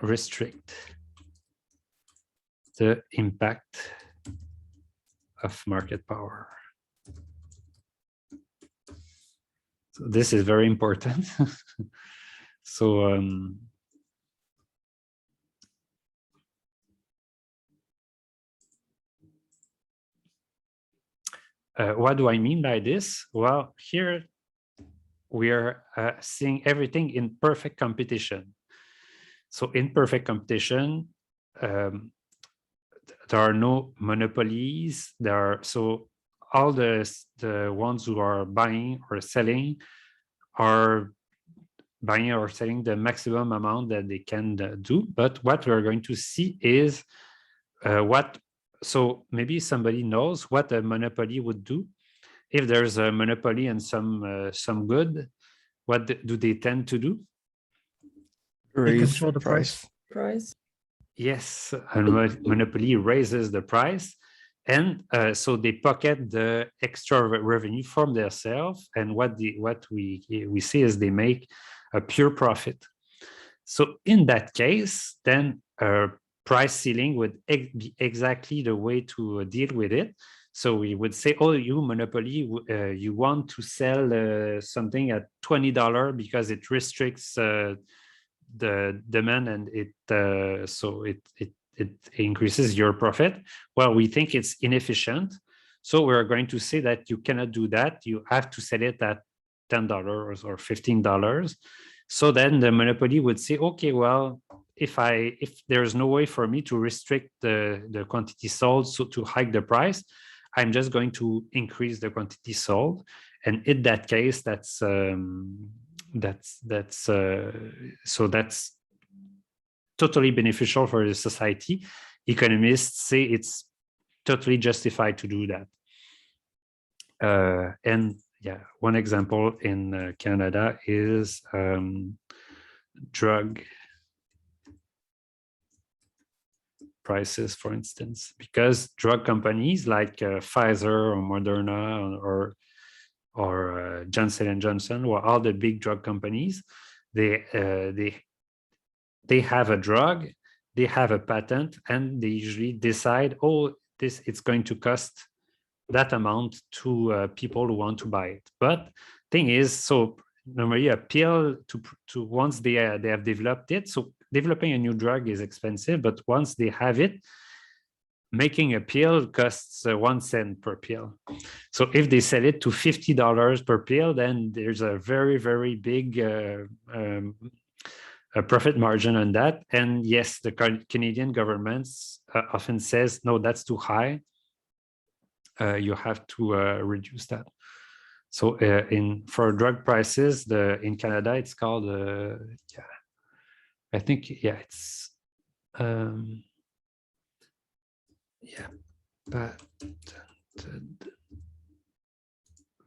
restrict the impact of market power. So this is very important. So what do I mean by this? Well, here we are seeing everything in perfect competition. So in perfect competition, there are no monopolies. So all the ones who are buying or selling are buying or selling the maximum amount that they can do. But what we're going to see is so maybe somebody knows what a monopoly would do. If there's a monopoly and some good, what do they tend to do? They control the price. Yes, a monopoly raises the price, and so they pocket the extra revenue from their sales, and what we see is they make a pure profit. So in that case, then price ceiling would be exactly the way to deal with it. So we would say, oh, you monopoly, you want to sell something at $20 because it restricts the demand, and it increases your profit. Well, we think it's inefficient, so we're going to say that you cannot do that. You have to sell it at $10 or $15. So then the monopoly would say, okay, well, if there's no way for me to restrict the quantity sold, so to hike the price, I'm just going to increase the quantity sold. And in that case, that's totally beneficial for the society. Economists say it's totally justified to do that. And yeah, one example in Canada is drug prices, for instance, because drug companies like Pfizer or Moderna or Johnson & Johnson, or all the big drug companies, they have a drug, they have a patent, and they usually decide, oh, it's going to cost that amount to people who want to buy it. But thing is, so normally a pill to once they have developed it, so developing a new drug is expensive, but once they have it, making a pill costs 1 cent per pill. So if they sell it to $50 per pill, then there's a very, very big a profit margin on that. And yes, the Canadian government often says, no, that's too high. You have to reduce that. So for drug prices, in Canada, it's called, I think, it's, patented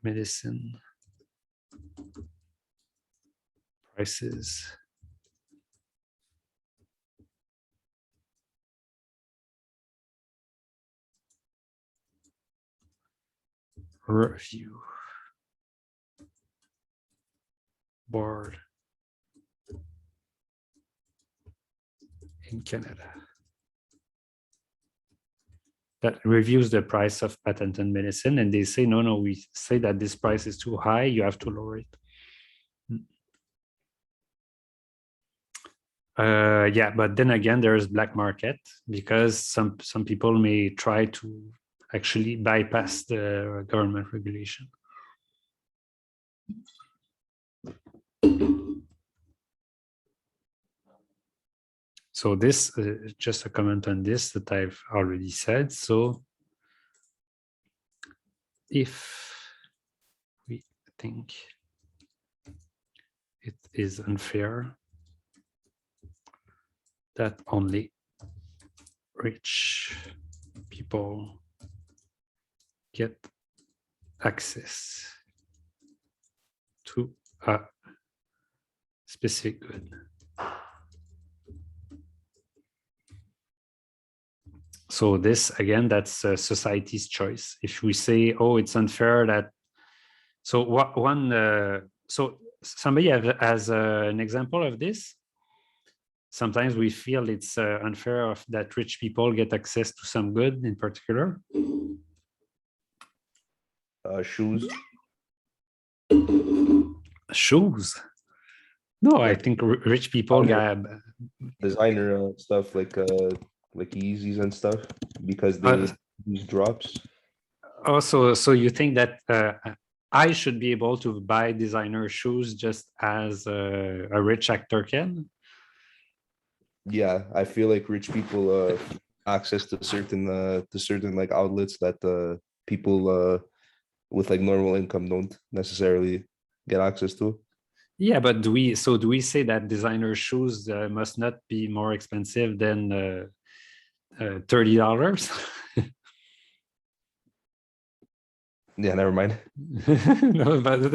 medicine prices. Review board in Canada that reviews the price of patented medicine, and they say, no, we say that this price is too high, you have to lower it. Yeah, but then again, there's black market, because some people may try to actually bypass the government regulation. So this, just a comment on this that I've already said. So if we think it is unfair that only rich people get access to a specific good, so this again, that's society's choice. If we say, oh, it's unfair that, so so somebody has an example of this. Sometimes we feel it's unfair that rich people get access to some good in particular. Shoes. Shoes? No, I think rich people get designer stuff like Yeezys and stuff, because they use drops. Also, so you think that I should be able to buy designer shoes just as a rich actor can? Yeah, I feel like rich people access to certain like outlets that people with like normal income don't necessarily get access to. Yeah, but do we say that designer shoes must not be more expensive than $30? Yeah, never mind. No, but he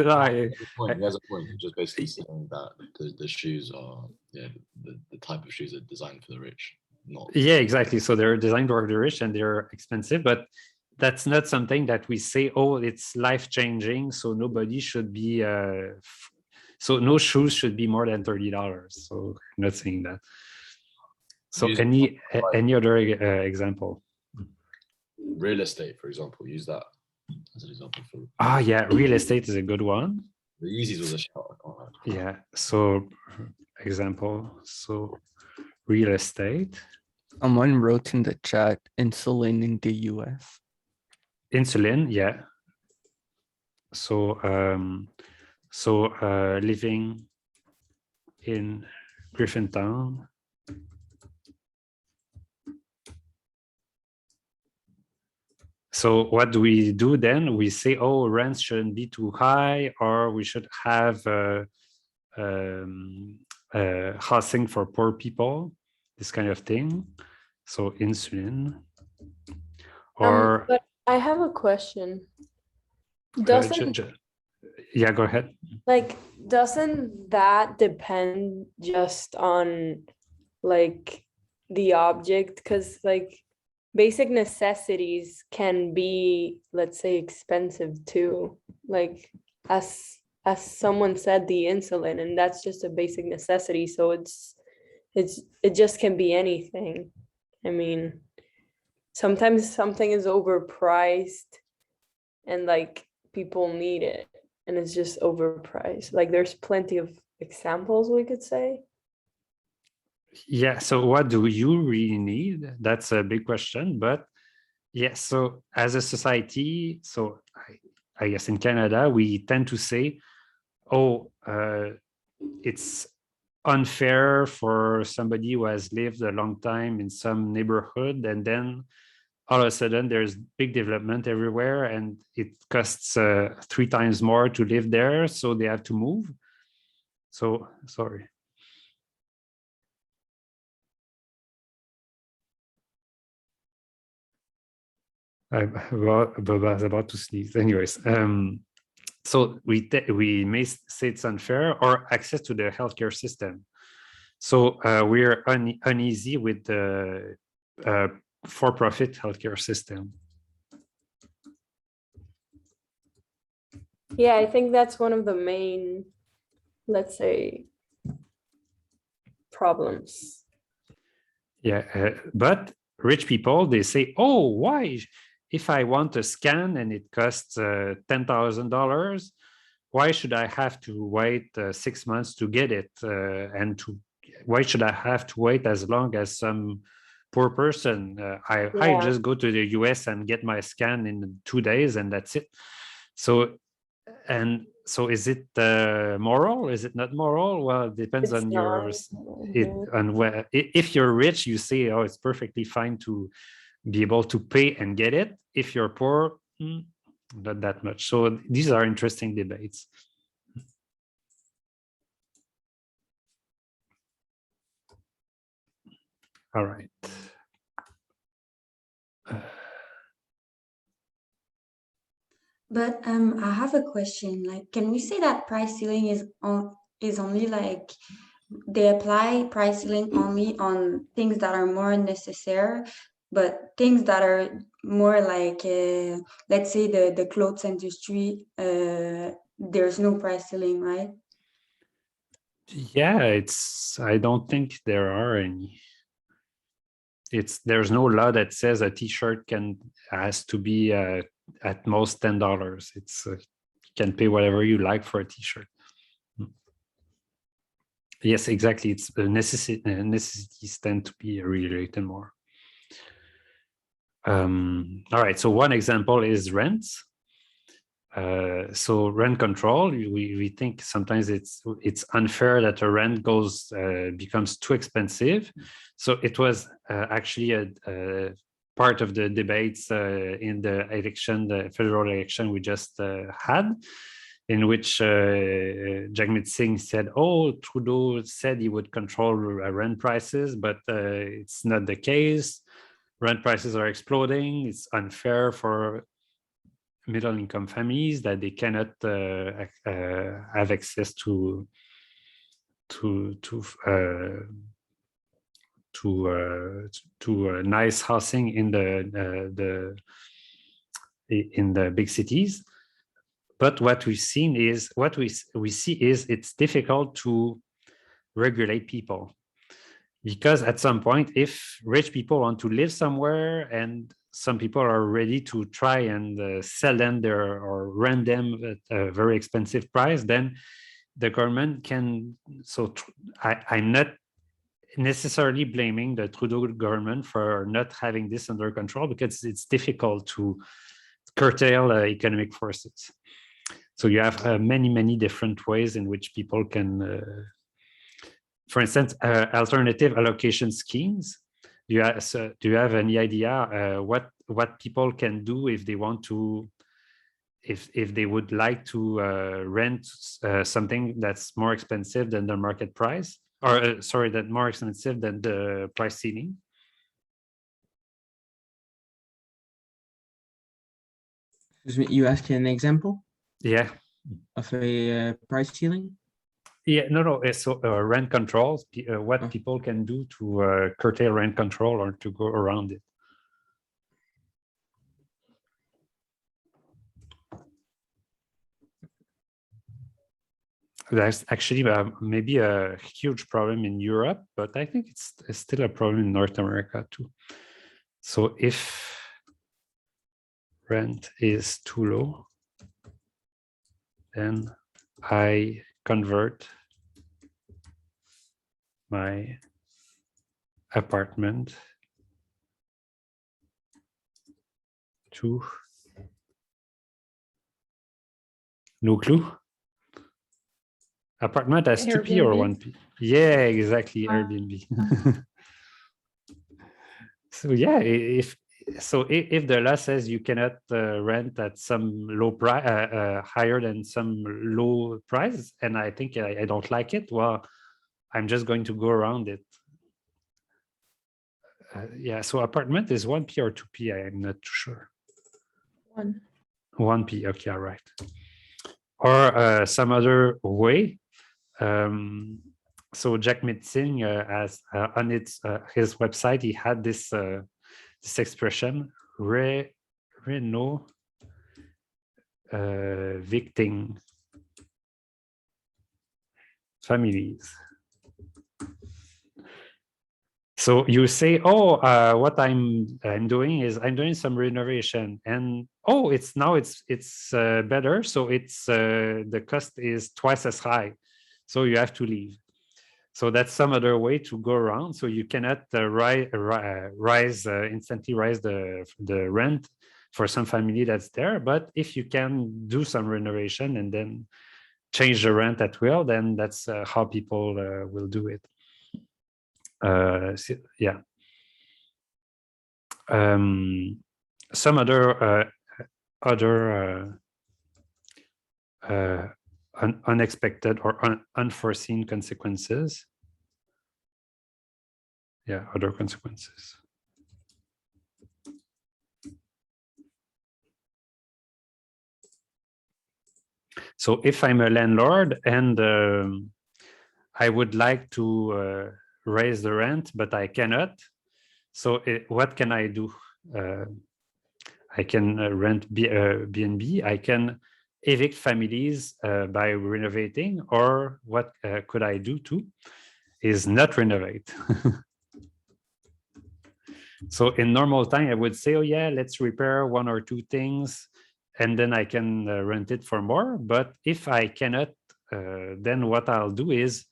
has a point. Just basically saying that the shoes are, the type of shoes are designed for the rich. Not. Yeah, exactly. So they're designed for the rich and they're expensive, but that's not something that we say, oh, it's life-changing, so nobody should be, so no shoes should be more than $30. So I'm not saying that. So any other example? Real estate, for example, use that as an example for. Yeah, real estate is a good one. The Yeezys was a shout. Yeah, so example, so real estate. Someone wrote in the chat, insulin in the US. Insulin, yeah. So living in Griffintown. So what do we do then? We say, oh, rents shouldn't be too high, or we should have housing for poor people, this kind of thing. So insulin. Or but I have a question. Doesn't yeah, go ahead. like doesn't that depend just on like the object, because like basic necessities can be, let's say, expensive too. Like as someone said, the insulin, and that's just a basic necessity. So it just can be anything. I mean, sometimes something is overpriced and like people need it and it's just overpriced. Like there's plenty of examples we could say. Yeah, so what do you really need? That's a big question, but yes, so as a society, so I guess in Canada, we tend to say, oh, it's unfair for somebody who has lived a long time in some neighborhood, and then all of a sudden there's big development everywhere and it costs 3 times more to live there, so they have to move. So, sorry. I was about to sneeze. Anyways, so we may say it's unfair, or access to the healthcare system. So we're uneasy with the for-profit healthcare system. Yeah, I think that's one of the main, let's say, problems. Yeah, but rich people, they say, oh, why? If I want a scan and it costs $10,000, why should I have to wait 6 months to get it? Why should I have to wait as long as some poor person? I just go to the US and get my scan in 2 days and that's it. So is it moral? Is it not moral? Well, it depends on your if you're rich, you say, oh, it's perfectly fine to be able to pay and get it. If you're poor, not that much. So these are interesting debates. All right. But I have a question. Like, can we say that price ceiling is only like they apply price ceiling only on things that are more necessary, but things that are more like, let's say the clothes industry, there's no price ceiling, right? Yeah, I don't think there are any. There's no law that says a t-shirt has to be at most $10. It's you can pay whatever you like for a t-shirt. Yes, exactly. It's necessities tend to be regulated more. All right. So one example is rents. So rent control, we think sometimes it's unfair that a rent becomes too expensive. So it was actually a part of the debates in the federal election we just had, in which Jagmeet Singh said, oh, Trudeau said he would control rent prices, but it's not the case. Rent prices are exploding. It's unfair for middle-income families that they cannot have access to nice housing in the big cities. But what we see is it's difficult to regulate people, because at some point, if rich people want to live somewhere and some people are ready to try and sell them or rent them at a very expensive price, then the government can. So I'm not necessarily blaming the Trudeau government for not having this under control, because it's difficult to curtail economic forces. So you have many different ways in which people can, for instance, alternative allocation schemes. Do you have any idea what people can do if they want to, if they would like to rent something that's more expensive than the market price, or sorry, that more expensive than the price ceiling? Excuse me, you asked an example? Yeah. Of a price ceiling? Yeah, no. So rent controls, what people can do to curtail rent control or to go around it. That's actually maybe a huge problem in Europe, but I think it's still a problem in North America too. So if rent is too low, then I convert my apartment to no clue. Apartment as 2P or Airbnb? 1P? Yeah, exactly, Airbnb. So yeah, if the law says you cannot rent at some low price, higher than some low price, and I think I don't like it, well, I'm just going to go around it. Yeah, so apartment is 1P or 2P, I'm not too sure. 1P, okay, all right. Or some other way. So Jack Mitzing has on his website, he had this this expression, reno victing families. So you say, oh, what I'm doing is I'm doing some renovation, and oh, it's better. So it's the cost is twice as high, so you have to leave. So that's some other way to go around. So you cannot instantly rise the rent for some family that's there. But if you can do some renovation and then change the rent at will, then that's how people will do it. So, yeah. Some other unexpected or unforeseen consequences. Yeah, other consequences. So if I'm a landlord and I would like to raise the rent, but I cannot. So what can I do? I can rent B&B. I can evict families by renovating, or what could I do too is not renovate. So in normal time, I would say, oh yeah, let's repair one or two things, and then I can rent it for more. But if I cannot, then what I'll do is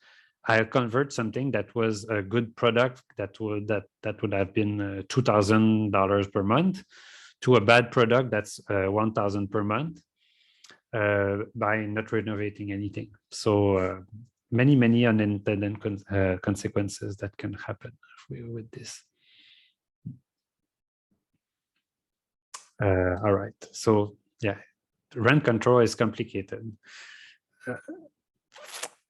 I'll convert something that was a good product that would have been $2,000 per month to a bad product that's $1,000 per month by not renovating anything. So many unintended consequences that can happen with this. All right. So yeah, rent control is complicated.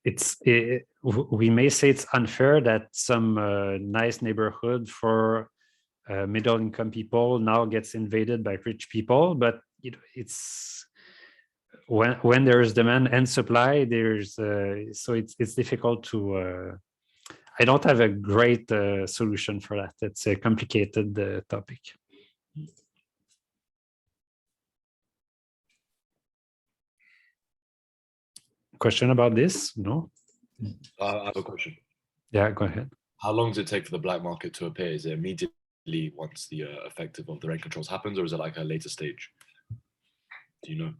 We may say it's unfair that some nice neighborhood for middle-income people now gets invaded by rich people, but it's when there's demand and supply, there's so it's difficult to. I don't have a great solution for that. It's a complicated topic. Question about this? No? I have a question. Yeah, go ahead. How long does it take for the black market to appear? Is it immediately once the effective of the rent controls happens, or is it like a later stage? Do you know?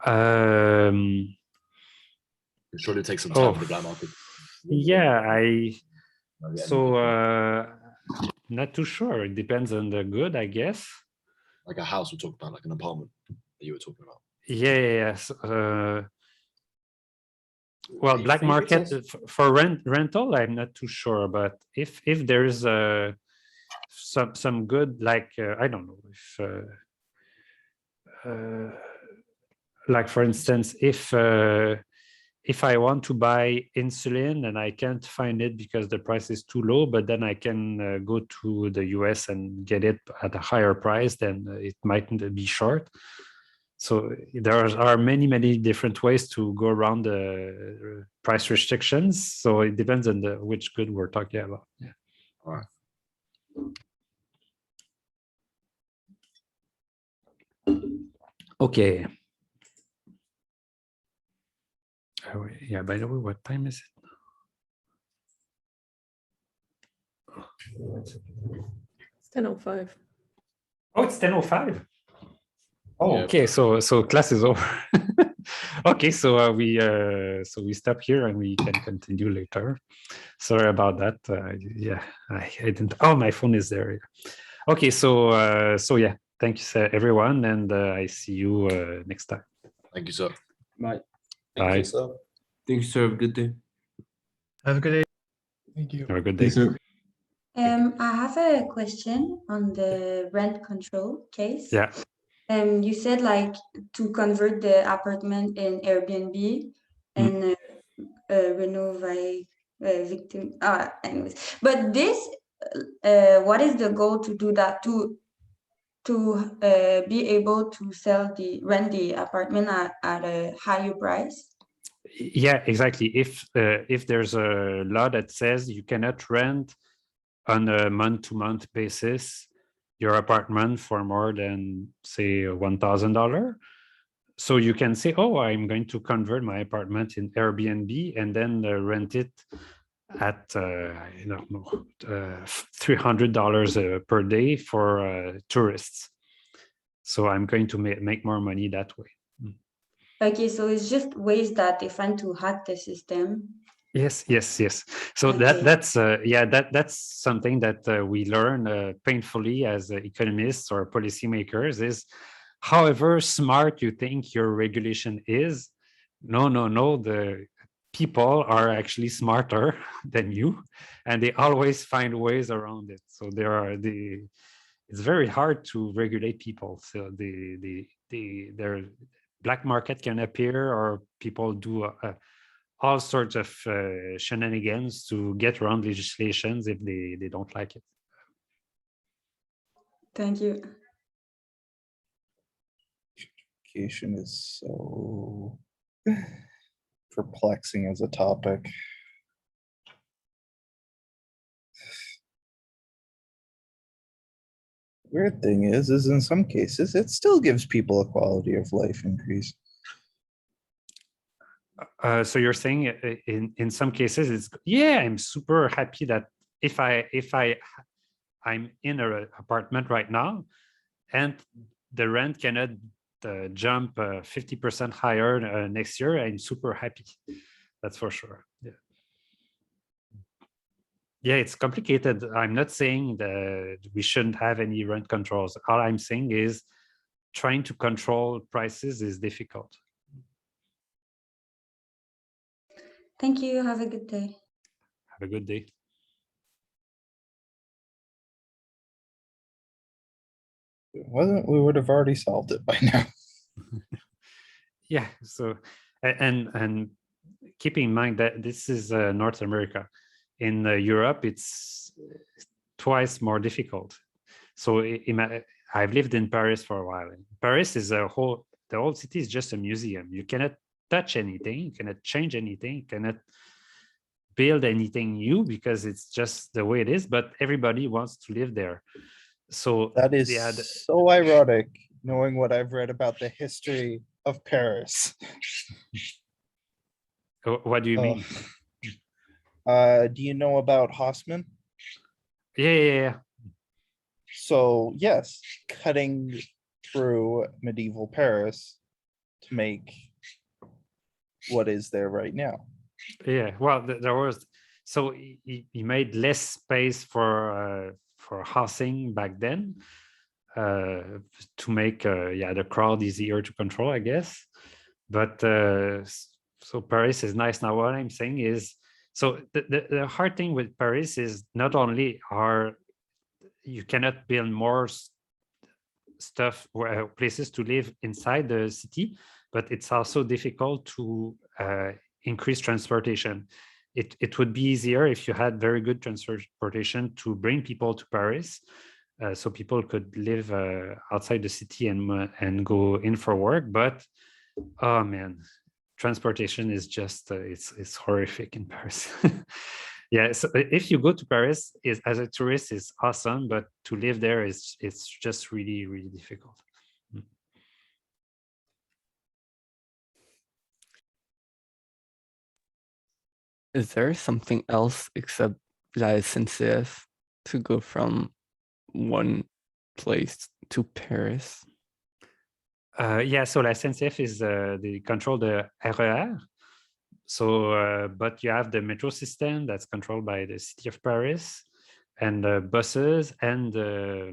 Surely it takes some time for the black market. Yeah, not too sure. It depends on the good, I guess. Like a house we're talking about, like an apartment that you were talking about. Yes. Well, black market for rental, I'm not too sure, but if there's some good, like I don't know, if like for instance, if I want to buy insulin and I can't find it because the price is too low, but then I can go to the US and get it at a higher price, then it mightn't be short. So there are many different ways to go around the price restrictions. So it depends on which good we're talking about. Yeah. All right. Okay. Oh, yeah, by the way, what time is it? It's 10:05. Oh, it's 10:05. Oh, Yeah. okay. So class is over. Okay, so we stop here and we can continue later. Sorry about that. Yeah, I didn't. Oh, my phone is there. Yeah. Okay, so yeah, thank you, everyone, and I see you next time. Thank you, sir. Bye. Bye. Thank you, sir. Have a good day. Have a good day. Thank you. Have a good day. I have a question on the rent control case. Yeah. You said like to convert the apartment in Airbnb and renovate victim. Anyways, but this, what is the goal to do that to be able to rent the apartment at a higher price? Yeah, exactly. If there's a law that says you cannot rent on a month-to-month basis your apartment for more than, say, $1,000, so you can say, oh, I'm going to convert my apartment in Airbnb and then rent it at I don't know, $300 per day for tourists. So I'm going to make more money that way. Okay, so it's just ways that they find to hack the system. Yes. So Okay. that's something that we learn painfully as economists or policymakers is, however smart you think your regulation is, no, the people are actually smarter than you, and they always find ways around it. So it's very hard to regulate people. So their black market can appear, or people do all sorts of shenanigans to get around legislations if they don't like it. Thank you. Education is so perplexing as a topic. Weird thing is in some cases, it still gives people a quality of life increase. So you're saying in some cases it's, yeah, I'm super happy that if I'm in an apartment right now and the rent cannot jump 50% higher next year, I'm super happy. That's for sure. Yeah, it's complicated. I'm not saying that we shouldn't have any rent controls. All I'm saying is trying to control prices is difficult. Thank you. Have a good day. Have a good day. We would have already solved it by now. Yeah. So, and keeping in mind that this is North America. In Europe, it's twice more difficult. So I've lived in Paris for a while. Paris is the whole city is just a museum. You cannot touch anything, you cannot change anything, you cannot build anything new because it's just the way it is, but everybody wants to live there. So that is so ironic, knowing what I've read about the history of Paris. What do you mean? Do you know about Haussmann? Yeah. So yes, cutting through medieval Paris to make what is there right now. Yeah, well, there was, so he made less space for housing back then to make the crowd easier to control, I guess. But so Paris is nice now. What I'm saying is, so the hard thing with Paris is not only you cannot build more stuff, places to live inside the city, but it's also difficult to increase transportation. It would be easier if you had very good transportation to bring people to Paris, so people could live outside the city and go in for work. But oh man, transportation is just it's horrific in Paris. Yeah, so if you go to Paris as a tourist, it's awesome, but to live there it's just really, really difficult. Is there something else except la SNCF to go from one place to Paris? Yeah, so la SNCF is they control the RER. So, but you have the metro system that's controlled by the city of Paris, and the buses and the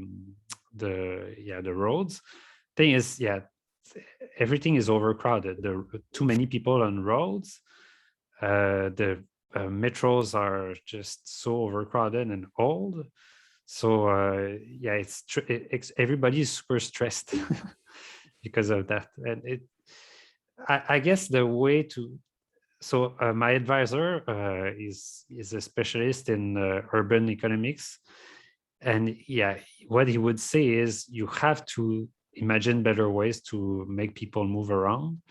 roads. Thing is, yeah, everything is overcrowded. There are too many people on roads. The metros are just so overcrowded and old. So yeah, everybody is super stressed because of that. And I guess the way to, so my advisor is a specialist in urban economics. And yeah, what he would say is you have to imagine better ways to make people move around.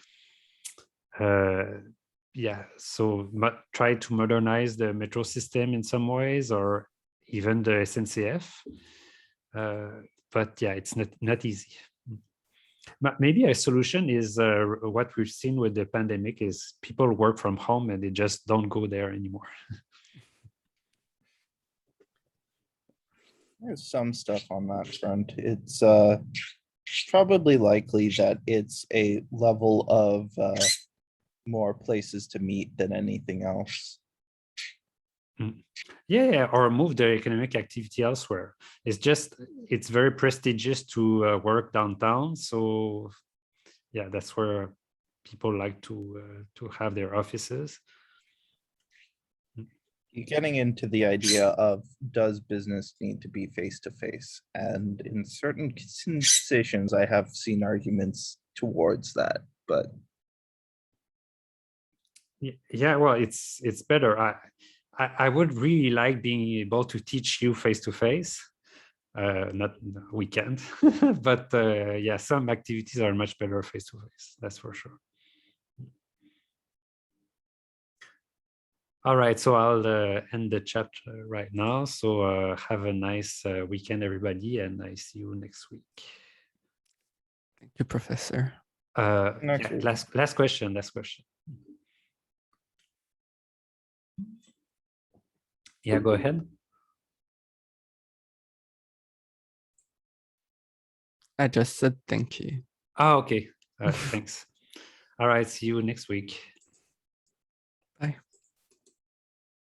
Yeah, so try to modernize the metro system in some ways, or even the SNCF. But yeah, it's not easy. Maybe a solution is what we've seen with the pandemic is people work from home and they just don't go there anymore. There's some stuff on that front. It's probably likely that it's a level of more places to meet than anything else. Yeah, or move the economic activity elsewhere. It's very prestigious to work downtown. So yeah, that's where people like to have their offices. You're getting into the idea of, does business need to be face-to-face? And in certain situations, I have seen arguments towards that, but yeah, well, it's better. I would really like being able to teach you face-to-face. Not we can't, but yeah, some activities are much better face-to-face. That's for sure. All right, so I'll end the chat right now. So have a nice weekend, everybody, and I see you next week. Thank you, Professor. Yeah, last question. Yeah, go ahead. I just said thank you. Oh, okay. Thanks. All right, see you next week. Bye.